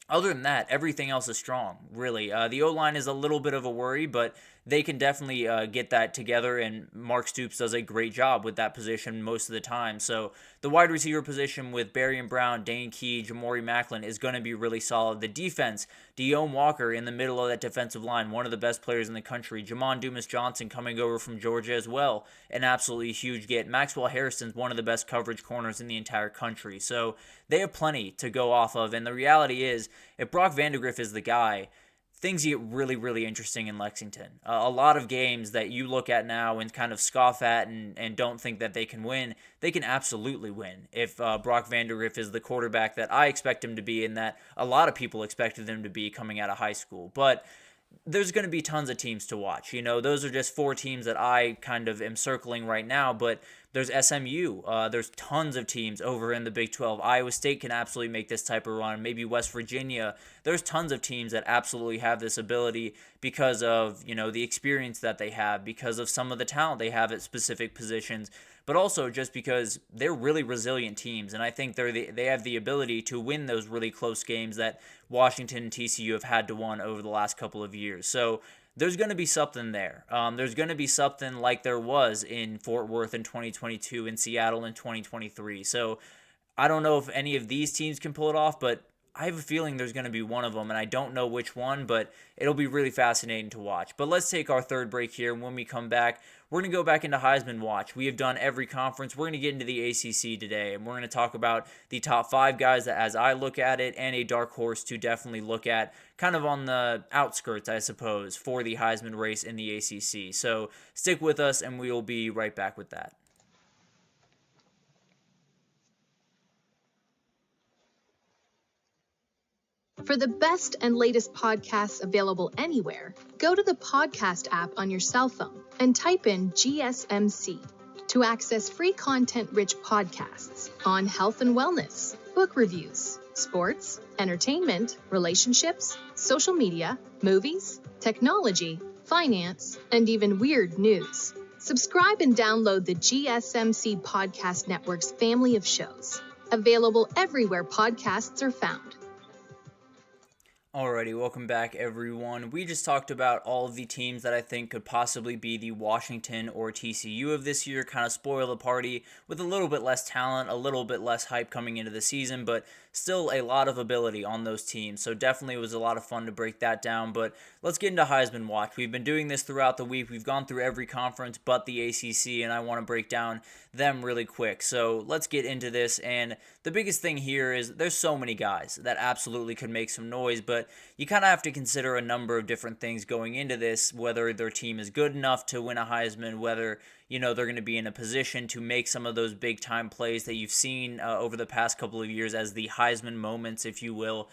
other than that, everything else is strong, really. The O-line is a little bit of a worry, but they can definitely get that together, and Mark Stoops does a great job with that position most of the time. So the wide receiver position with Berrien Brown, Dane Key, Jamori Macklin is going to be really solid. The defense, Deone Walker in the middle of that defensive line, one of the best players in the country. Jamon Dumas-Johnson coming over from Georgia as well, an absolutely huge get. Maxwell Harrison's one of the best coverage corners in the entire country. So they have plenty to go off of, and the reality is, if Brock Vandagriff is the guy, things get really, really interesting in Lexington. A lot of games that you look at now and kind of scoff at and don't think that they can win, they can absolutely win if Brock Vandagriff is the quarterback that I expect him to be and that a lot of people expected him to be coming out of high school. But there's going to be tons of teams to watch. You know, those are just 4 teams that I kind of am circling right now, but there's SMU. There's tons of teams over in the Big 12. Iowa State can absolutely make this type of run. Maybe West Virginia. There's tons of teams that absolutely have this ability because of, you know, the experience that they have, because of some of the talent they have at specific positions, but also just because they're really resilient teams. And I think they have the ability to win those really close games that Washington and TCU have had to win over the last couple of years. So there's going to be something there. There's going to be something like there was in Fort Worth in 2022, in Seattle in 2023. So I don't know if any of these teams can pull it off, but I have a feeling there's going to be one of them, and I don't know which one, but it'll be really fascinating to watch. But let's take our third break here, and when we come back, we're going to go back into Heisman Watch. We have done every conference. We're going to get into the ACC today, and we're going to talk about the top 5 guys that, as I look at it, and a dark horse to definitely look at, kind of on the outskirts, I suppose, for the Heisman race in the ACC. So stick with us, and we will be right back with that. For the best and latest podcasts available anywhere, go to the podcast app on your cell phone and type in GSMC to access free content-rich podcasts on health and wellness, book reviews, sports, entertainment, relationships, social media, movies, technology, finance, and even weird news. Subscribe and download the GSMC Podcast Network's family of shows, available everywhere podcasts are found. Alrighty, welcome back everyone. We just talked about all of the teams that I think could possibly be the Washington or TCU of this year, kind of spoil the party with a little bit less talent, a little bit less hype coming into the season, but still a lot of ability on those teams. So definitely it was a lot of fun to break that down, but let's get into Heisman Watch. We've been doing this throughout the week. We've gone through every conference but the ACC, and I want to break down them really quick. So let's get into this, and the biggest thing here is there's so many guys that absolutely could make some noise, but but you kind of have to consider a number of different things going into this, whether their team is good enough to win a Heisman, whether, they're going to be in a position to make some of those big time plays that you've seen over the past couple of years as the Heisman moments, if you will,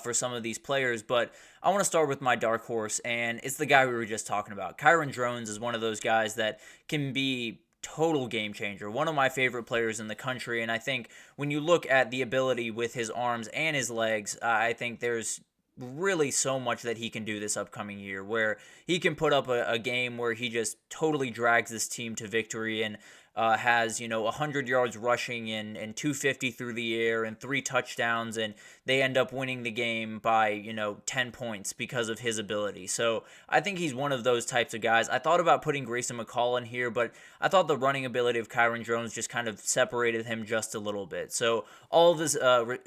for some of these players. But I want to start with my dark horse, and it's the guy we were just talking about. Kyron Drones is one of those guys that can be total game changer, one of my favorite players in the country. And I think when you look at the ability with his arms and his legs, I think there's really so much that he can do this upcoming year, where he can put up a game where he just totally drags this team to victory and has 100 yards rushing and 250 through the air and 3 touchdowns, and they end up winning the game by 10 points because of his ability. So I think he's one of those types of guys. I thought about putting Grayson McCall in here, but I thought the running ability of Kyron Drones just kind of separated him just a little bit. So all of his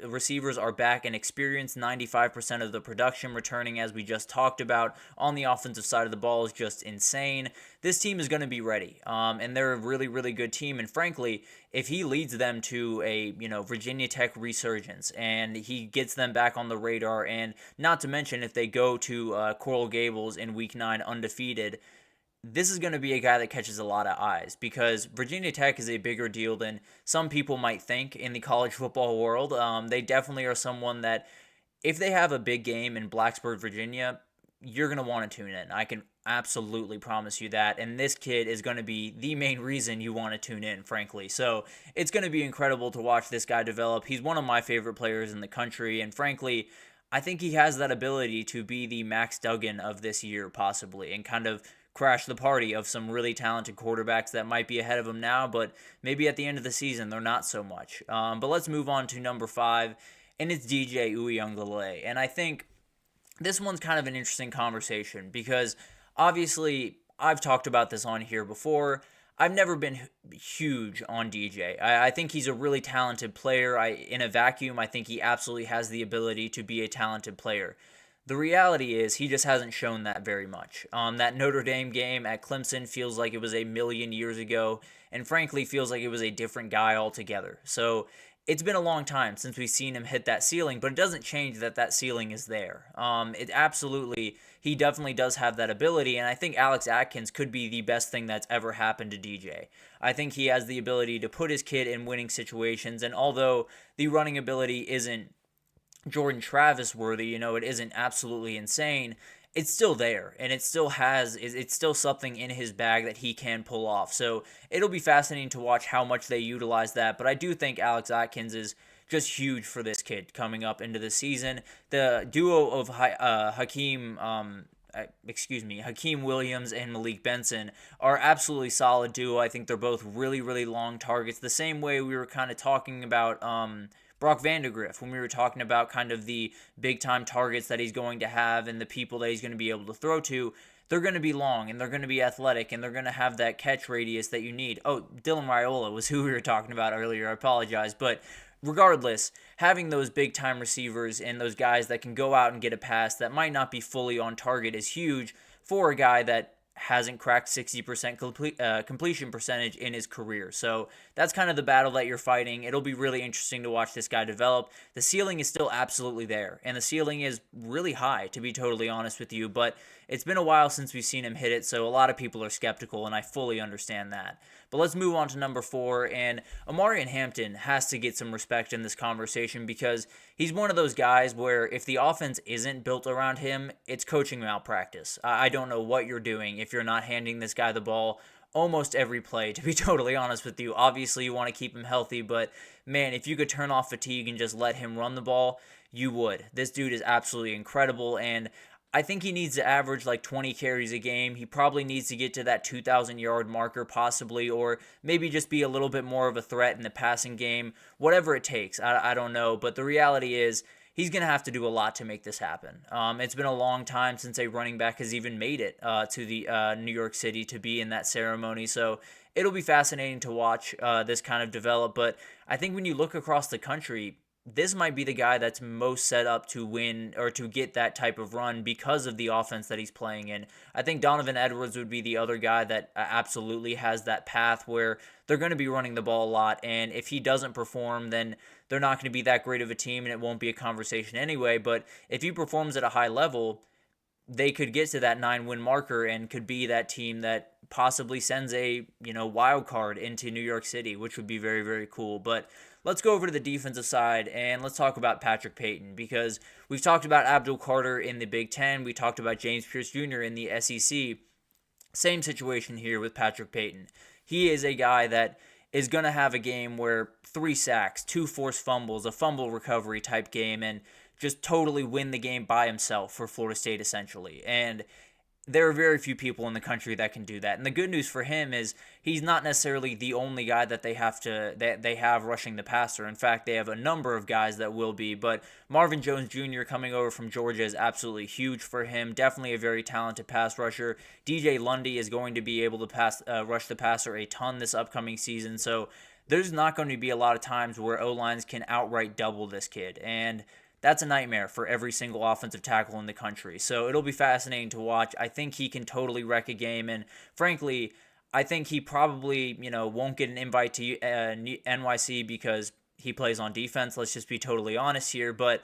receivers are back and experienced. 95% of the production returning, as we just talked about, on the offensive side of the ball is just insane. This team is going to be ready, and they're a really, really good team. And frankly, if he leads them to a Virginia Tech resurgence and he gets them back on the radar, and not to mention if they go to Coral Gables in Week 9 undefeated, this is going to be a guy that catches a lot of eyes, because Virginia Tech is a bigger deal than some people might think in the college football world. They definitely are someone that, if they have a big game in Blacksburg, Virginia, you're going to want to tune in. I can absolutely promise you that. And this kid is going to be the main reason you want to tune in, frankly. So it's going to be incredible to watch this guy develop. He's one of my favorite players in the country. And frankly, I think he has that ability to be the Max Duggan of this year, possibly, and kind of crash the party of some really talented quarterbacks that might be ahead of him now, but maybe at the end of the season, they're not so much. But let's move on to number 5, and it's DJ Uiagalelei. And I think this one's kind of an interesting conversation, because obviously I've talked about this on here before. I've never been huge on DJ. I think he's a really talented player. In a vacuum, I think he absolutely has the ability to be a talented player. The reality is he just hasn't shown that very much. That Notre Dame game at Clemson feels like it was a million years ago, and frankly feels like it was a different guy altogether. So it's been a long time since we've seen him hit that ceiling, but it doesn't change that ceiling is there. He definitely does have that ability, and I think Alex Atkins could be the best thing that's ever happened to DJ. I think he has the ability to put his kid in winning situations, and although the running ability isn't Jordan Travis worthy, it isn't absolutely insane, it's still there, and it's still something in his bag that he can pull off. So it'll be fascinating to watch how much they utilize that, but I do think Alex Atkins is just huge for this kid coming up into the season. The duo of Hakeem Williams and Malik Benson are absolutely solid duo. I think they're both really, really long targets, the same way we were kind of talking about Brock Vandegrift when we were talking about kind of the big-time targets that he's going to have and the people that he's going to be able to throw to. They're going to be long, and they're going to be athletic, and they're going to have that catch radius that you need. Oh, Dylan Raiola was who we were talking about earlier. I apologize. But regardless, having those big-time receivers and those guys that can go out and get a pass that might not be fully on target is huge for a guy that hasn't cracked 60% completion percentage in his career. So that's kind of the battle that you're fighting. It'll be really interesting to watch this guy develop. The ceiling is still absolutely there, and the ceiling is really high, to be totally honest with you, but it's been a while since we've seen him hit it, so a lot of people are skeptical, and I fully understand that. But let's move on to number 4, and Omarion Hampton has to get some respect in this conversation, because he's one of those guys where if the offense isn't built around him, it's coaching malpractice. I don't know what you're doing if you're not handing this guy the ball almost every play, to be totally honest with you. Obviously, you want to keep him healthy, but man, if you could turn off fatigue and just let him run the ball, you would. This dude is absolutely incredible, and I think he needs to average like 20 carries a game. He probably needs to get to that 2,000-yard marker possibly, or maybe just be a little bit more of a threat in the passing game. Whatever it takes, I don't know. But the reality is he's going to have to do a lot to make this happen. It's been a long time since a running back has even made it to the New York City to be in that ceremony. So it'll be fascinating to watch this kind of develop. But I think when you look across the country, this might be the guy that's most set up to win or to get that type of run because of the offense that he's playing in. I think Donovan Edwards would be the other guy that absolutely has that path where they're going to be running the ball a lot, and if he doesn't perform, then they're not going to be that great of a team, and it won't be a conversation anyway. But if he performs at a high level, they could get to that 9-win marker and could be that team that possibly sends a wild card into New York City, which would be very, very cool. But let's go over to the defensive side and let's talk about Patrick Payton, because we've talked about Abdul Carter in the Big Ten. We talked about James Pierce Jr. in the SEC. Same situation here with Patrick Payton. He is a guy that is going to have a game where 3 sacks, 2 forced fumbles, a fumble recovery type game, and just totally win the game by himself for Florida State essentially. And there are very few people in the country that can do that. And the good news for him is he's not necessarily the only guy that they have rushing the passer. In fact, they have a number of guys that will be. But Marvin Jones Jr. coming over from Georgia is absolutely huge for him. Definitely a very talented pass rusher. DJ Lundy is going to be able to rush the passer a ton this upcoming season. So there's not going to be a lot of times where O-lines can outright double this kid. And that's a nightmare for every single offensive tackle in the country. So it'll be fascinating to watch. I think he can totally wreck a game. And frankly, I think he probably, won't get an invite to NYC because he plays on defense. Let's just be totally honest here. But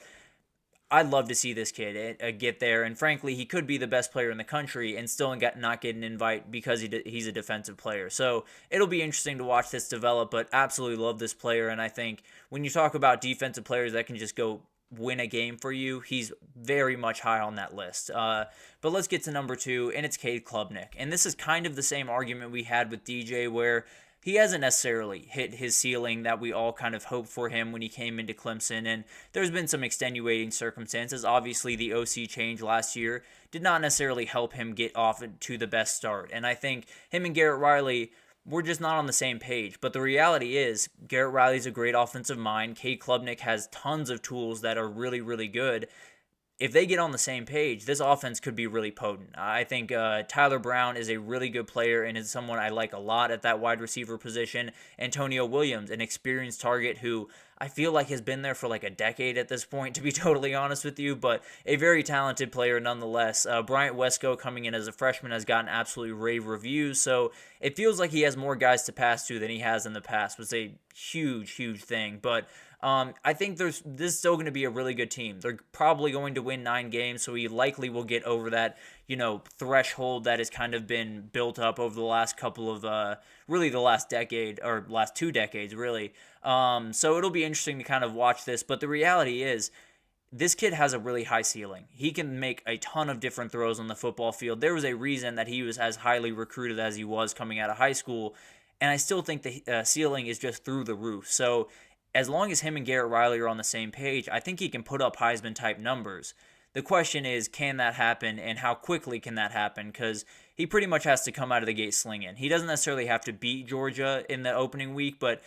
I'd love to see this kid get there. And frankly, he could be the best player in the country and still not get an invite because he's a defensive player. So it'll be interesting to watch this develop, but absolutely love this player. And I think when you talk about defensive players that can just go win a game for you, he's very much high on that list. But let's get to number 2, and it's Cade Klubnik. And this is kind of the same argument we had with DJ, where he hasn't necessarily hit his ceiling that we all kind of hoped for him when he came into Clemson, and there's been some extenuating circumstances. Obviously, the OC change last year did not necessarily help him get off to the best start, and I think him and Garrett Riley, we're just not on the same page. But the reality is, Garrett Riley's a great offensive mind. Cade Klubnik has tons of tools that are really, really good. If they get on the same page, this offense could be really potent. I think Tyler Brown is a really good player and is someone I like a lot at that wide receiver position. Antonio Williams, an experienced target who I feel like has been there for like a decade at this point, to be totally honest with you, but a very talented player nonetheless. Bryant Wesco coming in as a freshman has gotten absolutely rave reviews, so it feels like he has more guys to pass to than he has in the past, which is a huge, huge thing. But I think this is still going to be a really good team. They're probably going to win 9 games, so he likely will get over that, threshold that has kind of been built up over the last couple of, really the last decade, or last 2 decades, really. So it'll be interesting to kind of watch this, but the reality is, this kid has a really high ceiling. He can make a ton of different throws on the football field. There was a reason that he was as highly recruited as he was coming out of high school, and I still think the ceiling is just through the roof. So as long as him and Garrett Riley are on the same page, I think he can put up Heisman-type numbers. The question is, can that happen, and how quickly can that happen? Because he pretty much has to come out of the gate slinging. He doesn't necessarily have to beat Georgia in the opening week, but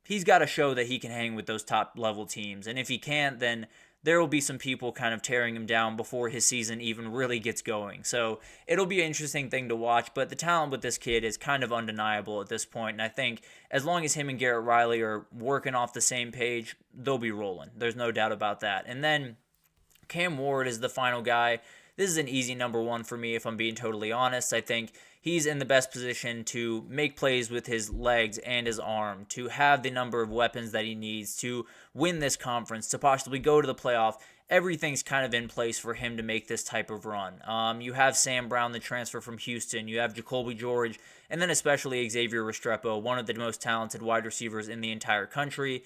he's got to show that he can hang with those top-level teams. And if he can't, then there will be some people kind of tearing him down before his season even really gets going. So it'll be an interesting thing to watch, but the talent with this kid is kind of undeniable at this point, and I think as long as him and Garrett Riley are working off the same page, they'll be rolling. There's no doubt about that. And then Cam Ward is the final guy. This is an easy number 1 for me, if I'm being totally honest. I think he's in the best position to make plays with his legs and his arm, to have the number of weapons that he needs to win this conference, to possibly go to the playoff. Everything's kind of in place for him to make this type of run. You have Sam Brown, the transfer from Houston. You have Jacoby George, and then especially Xavier Restrepo, one of the most talented wide receivers in the entire country.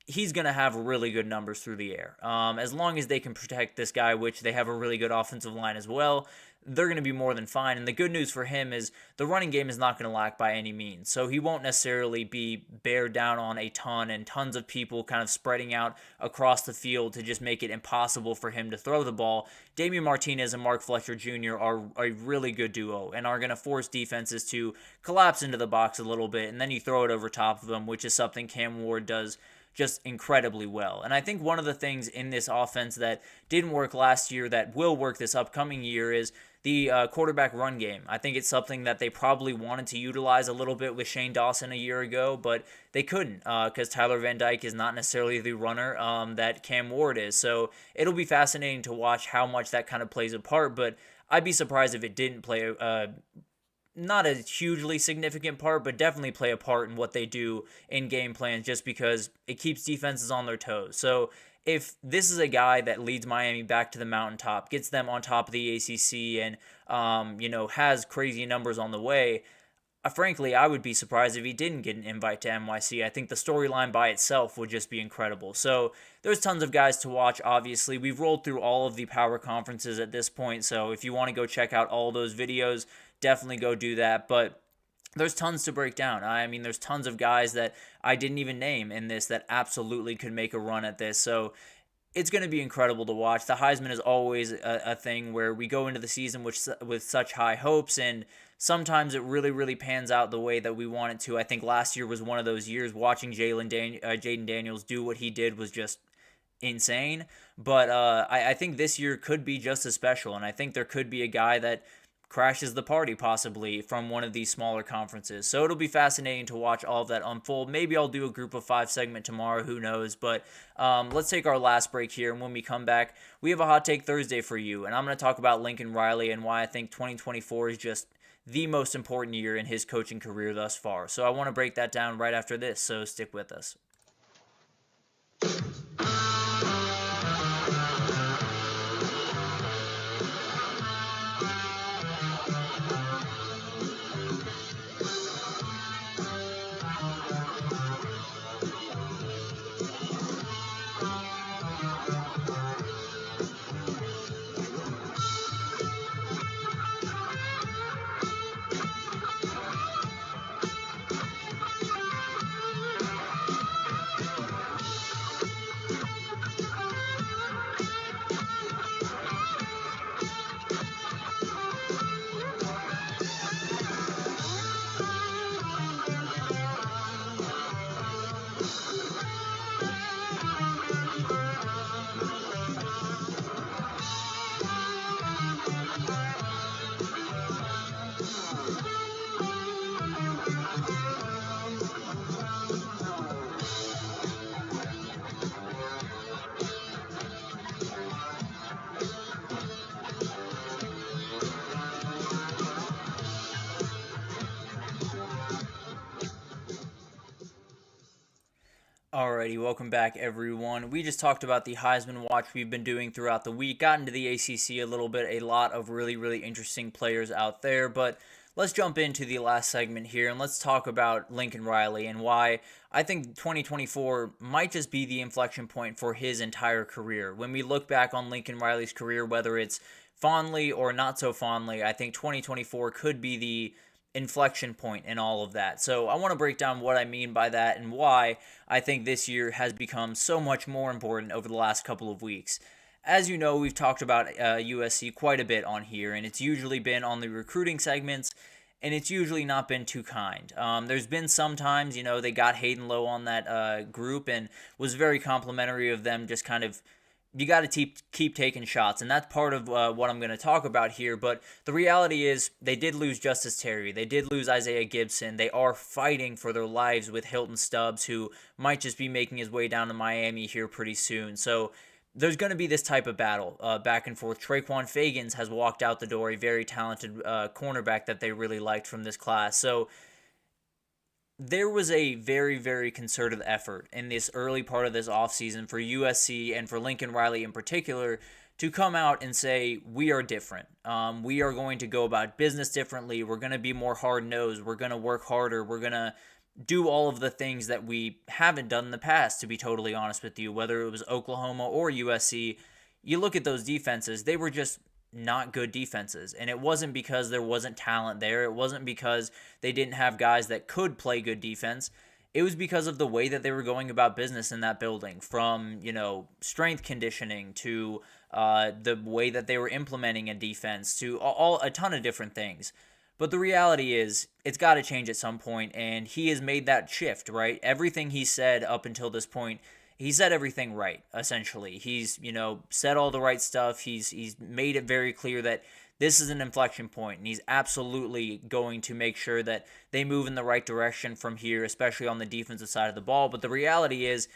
He's going to have really good numbers through the air. As long as they can protect this guy, which they have a really good offensive line as well, they're going to be more than fine. And the good news for him is the running game is not going to lack by any means. So he won't necessarily be bared down on a ton and tons of people kind of spreading out across the field to just make it impossible for him to throw the ball. Damian Martinez and Mark Fletcher Jr. are a really good duo and are going to force defenses to collapse into the box a little bit, and then you throw it over top of them, which is something Cam Ward does just incredibly well. And I think one of the things in this offense that didn't work last year that will work this upcoming year is the quarterback run game. I think it's something that they probably wanted to utilize a little bit with Shane Dawson a year ago, but they couldn't because Tyler Van Dyke is not necessarily the runner that Cam Ward is. So it'll be fascinating to watch how much that kind of plays a part, but I'd be surprised if it didn't play not a hugely significant part, but definitely play a part in what they do in game plans just because it keeps defenses on their toes. So if this is a guy that leads Miami back to the mountaintop, gets them on top of the ACC, and has crazy numbers on the way, frankly, I would be surprised if he didn't get an invite to NYC. I think the storyline by itself would just be incredible. So there's tons of guys to watch, obviously. We've rolled through all of the power conferences at this point, so if you want to go check out all those videos, definitely go do that. But there's tons to break down. I mean, there's tons of guys that I didn't even name in this that absolutely could make a run at this. So it's going to be incredible to watch. The Heisman is always a thing where we go into the season with such high hopes, and sometimes it really, really pans out the way that we want it to. I think last year was one of those years. Watching Jaden Daniels do what he did was just insane. But I think this year could be just as special, and I think there could be a guy that crashes the party possibly from one of these smaller conferences. So it'll be fascinating to watch all of that unfold. Maybe I'll do a group of 5 segment tomorrow, who knows. But let's take our last break here, and when we come back, we have a Hot Take Thursday for you, and I'm going to talk about Lincoln Riley and why I think 2024 is just the most important year in his coaching career thus far. So I want to break that down right after this, so stick with us. Alrighty, welcome back everyone. We just talked about the Heisman Watch we've been doing throughout the week, got into the ACC a little bit, a lot of really, really interesting players out there, but let's jump into the last segment here and let's talk about Lincoln Riley and why I think 2024 might just be the inflection point for his entire career. When we look back on Lincoln Riley's career, whether it's fondly or not so fondly, I think 2024 could be the inflection point in all of that. So I want to break down what I mean by that and why I think this year has become so much more important over the last couple of weeks. As you know, we've talked about USC quite a bit on here, and it's usually been on the recruiting segments, and it's usually not been too kind. There's been some times, they got Hayden Lowe on that group and was very complimentary of them, just kind of, you got to keep taking shots, and that's part of what I'm going to talk about here. But the reality is they did lose Justice Terry. They did lose Isaiah Gibson. They are fighting for their lives with Hilton Stubbs, who might just be making his way down to Miami here pretty soon. So there's going to be this type of battle back and forth. Traquan Fagans has walked out the door, a very talented cornerback that they really liked from this class. So there was a very, very concerted effort in this early part of this offseason for USC and for Lincoln Riley in particular to come out and say, we are different. We are going to go about business differently. We're going to be more hard-nosed. We're going to work harder. We're going to do all of the things that we haven't done in the past, to be totally honest with you. Whether it was Oklahoma or USC, you look at those defenses, they were just not good defenses. And it wasn't because there wasn't talent there. It wasn't because they didn't have guys that could play good defense. It was because of the way that they were going about business in that building, from, strength conditioning to the way that they were implementing a defense to a ton of different things. But the reality is, it's got to change at some point, and he has made that shift, right? Everything he said up until this point he said everything right, essentially. He's, said all the right stuff. He's made it very clear that this is an inflection point, and he's absolutely going to make sure that they move in the right direction from here, especially on the defensive side of the ball. But the reality is,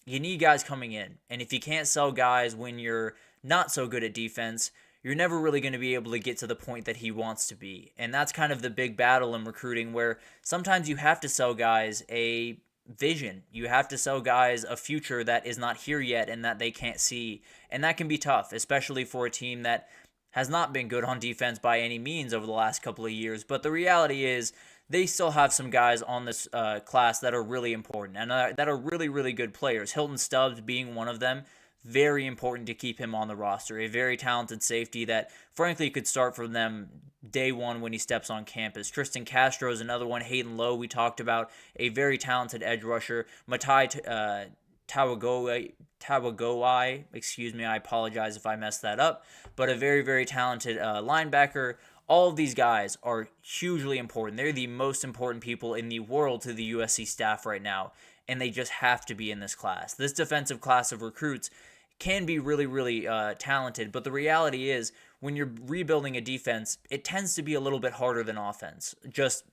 you need guys coming in, and if you can't sell guys when you're not so good at defense, you're never really going to be able to get to the point that he wants to be. And that's kind of the big battle in recruiting, where sometimes you have to sell guys a vision. You have to sell guys a future that is not here yet and that they can't see. And that can be tough, especially for a team that has not been good on defense by any means over the last couple of years. But the reality is, they still have some guys on this class that are really important and that are really, really good players. Hilton Stubbs being one of them. Very important to keep him on the roster. A very talented safety that, frankly, could start for them day one when he steps on campus. Tristan Castro is another one. Hayden Lowe, we talked about. A very talented edge rusher. Matai Tawagoai, excuse me, I apologize if I messed that up. But a very, very talented linebacker. All of these guys are hugely important. They're the most important people in the world to the USC staff right now, and they just have to be in this class. This defensive class of recruits can be really, really talented, but the reality is, when you're rebuilding a defense, it tends to be a little bit harder than offense, just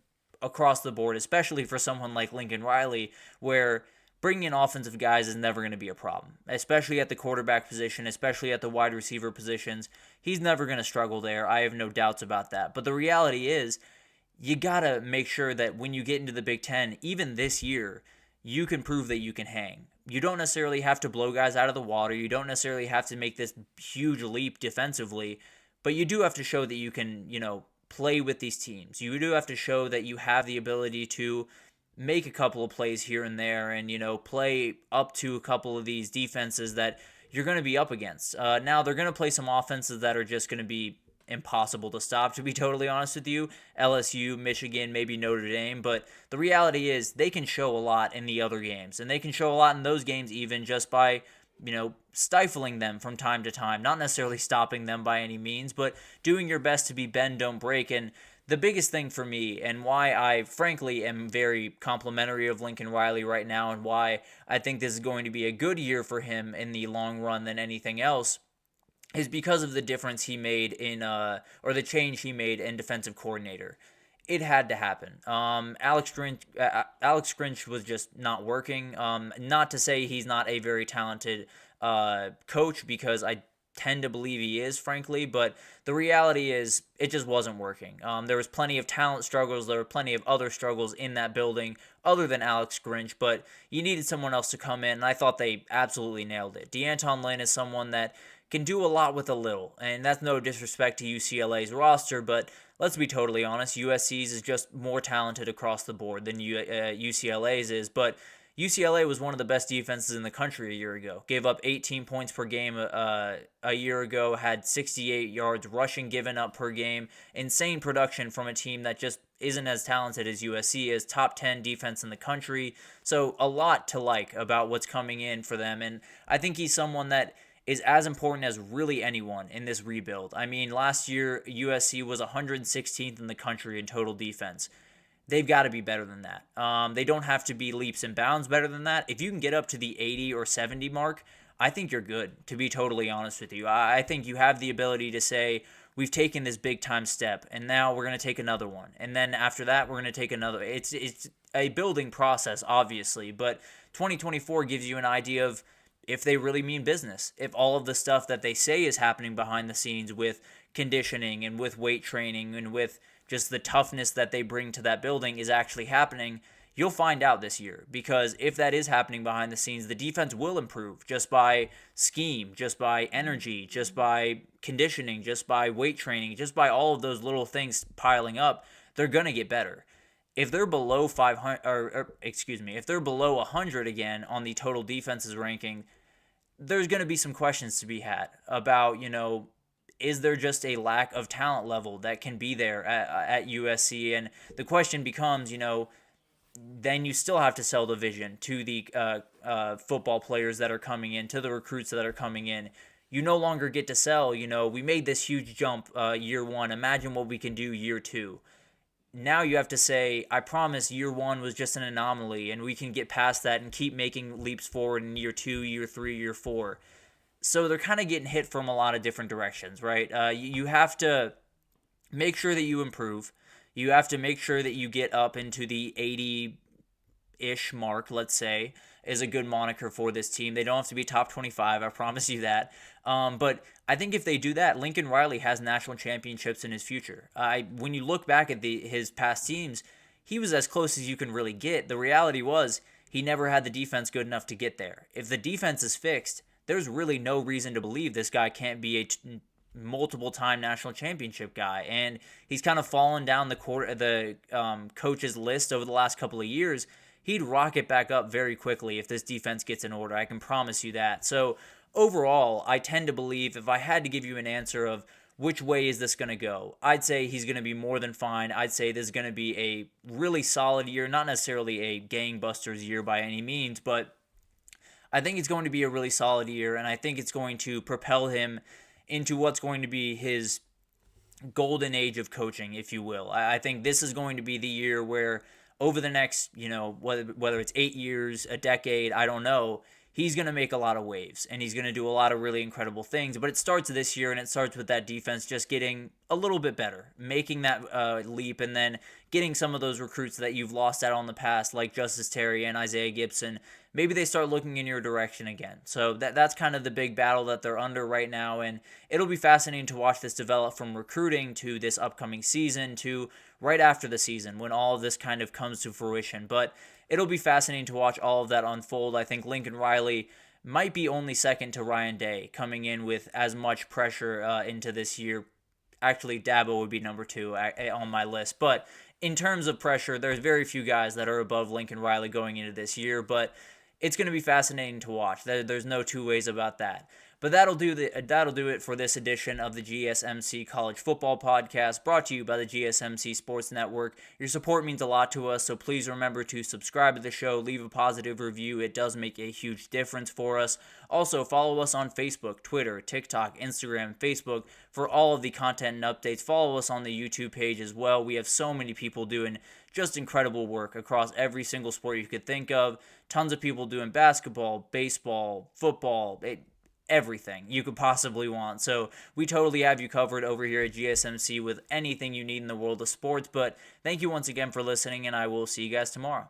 across the board, especially for someone like Lincoln Riley, where bringing in offensive guys is never going to be a problem, especially at the quarterback position, especially at the wide receiver positions. He's never going to struggle there. I have no doubts about that. But the reality is, you got to make sure that when you get into the Big Ten, even this year, you can prove that you can hang. You don't necessarily have to blow guys out of the water. You don't necessarily have to make this huge leap defensively, but you do have to show that you can, play with these teams. You do have to show that you have the ability to make a couple of plays here and there and, play up to a couple of these defenses that you're going to be up against. Now, they're going to play some offenses that are just going to be impossible to stop, to be totally honest with you. LSU, Michigan, maybe Notre Dame, but the reality is they can show a lot in the other games, and they can show a lot in those games even just by, stifling them from time to time, not necessarily stopping them by any means, but doing your best to be bend, don't break. And the biggest thing for me, and why I frankly am very complimentary of Lincoln Riley right now, and why I think this is going to be a good year for him in the long run than anything else, is because of the difference he made in, or the change he made in defensive coordinator. It had to happen. Alex Grinch was just not working. Not to say he's not a very talented coach, because I tend to believe he is, frankly, but the reality is it just wasn't working. There was plenty of talent struggles. There were plenty of other struggles in that building other than Alex Grinch, but you needed someone else to come in, and I thought they absolutely nailed it. DeAnton Lynn is someone that can do a lot with a little, and that's no disrespect to UCLA's roster, but let's be totally honest, USC's is just more talented across the board than UCLA's is, but UCLA was one of the best defenses in the country a year ago. Gave up 18 points per game a year ago, had 68 yards rushing given up per game. Insane production from a team that just isn't as talented as USC is. Top 10 defense in the country. So a lot to like about what's coming in for them. And I think he's someone that is as important as really anyone in this rebuild. I mean, last year, USC was 116th in the country in total defense. They've got to be better than that. They don't have to be leaps and bounds better than that. If you can get up to the 80 or 70 mark, I think you're good, to be totally honest with you. I think you have the ability to say, we've taken this big time step, and now we're going to take another one. And then after that, we're going to take another. It's a building process, obviously, but 2024 gives you an idea of if they really mean business, if all of the stuff that they say is happening behind the scenes with conditioning and with weight training and with just the toughness that they bring to that building is actually happening. You'll find out this year, because if that is happening behind the scenes, the defense will improve just by scheme, just by energy, just by conditioning, just by weight training, just by all of those little things piling up. They're going to get better. If they're below 500, if they're below 100 again on the total defenses ranking, there's going to be some questions to be had about, is there just a lack of talent level that can be there at USC? And the question becomes, then you still have to sell the vision to the football players that are coming in, to the recruits that are coming in. You no longer get to sell, we made this huge jump year one. Imagine what we can do year two. now you have to say, I promise year 1 was just an anomaly, and we can get past that and keep making leaps forward in year 2, year 3, year 4. So they're kind of getting hit from a lot of different directions, right? You have to make sure that you improve. You have to make sure that you get up into the 80-ish mark, let's say, is a good moniker for this team. They don't have to be top 25, I promise you that. But I think if they do that, Lincoln Riley has national championships in his future. When you look back at his past teams, he was as close as you can really get. The reality was he never had the defense good enough to get there. If the defense is fixed, there's really no reason to believe this guy can't be a multiple-time national championship guy. And he's kind of fallen down the coach's list over the last couple of years. He'd rocket back up very quickly if this defense gets in order. I can promise you that. So overall, I tend to believe, if I had to give you an answer of which way is this going to go, I'd say he's going to be more than fine. I'd say this is going to be a really solid year, not necessarily a gangbusters year by any means, but I think it's going to be a really solid year, and I think it's going to propel him into what's going to be his golden age of coaching, if you will. I think this is going to be the year where over the next, whether it's 8 years, a decade, I don't know, he's going to make a lot of waves, and he's going to do a lot of really incredible things. But it starts this year, and it starts with that defense just getting a little bit better, making that leap, and then getting some of those recruits that you've lost out on the past, like Justice Terry and Isaiah Gibson. Maybe they start looking in your direction again. So that's kind of the big battle that they're under right now, and it'll be fascinating to watch this develop from recruiting to this upcoming season to right after the season when all of this kind of comes to fruition. But it'll be fascinating to watch all of that unfold. I think Lincoln Riley might be only second to Ryan Day coming in with as much pressure into this year. Actually, Dabo would be number 2 on my list. But in terms of pressure, there's very few guys that are above Lincoln Riley going into this year. But it's going to be fascinating to watch. There's no two ways about that. But that'll do it for this edition of the GSMC College Football Podcast, brought to you by the GSMC Sports Network. Your support means a lot to us, so please remember to subscribe to the show, leave a positive review. It does make a huge difference for us. Also, follow us on Facebook, Twitter, TikTok, Instagram, Facebook for all of the content and updates. Follow us on the YouTube page as well. We have so many people doing just incredible work across every single sport you could think of. Tons of people doing basketball, baseball, football, everything you could possibly want. So we totally have you covered over here at GSMC with anything you need in the world of sports. But thank you once again for listening, and I will see you guys tomorrow.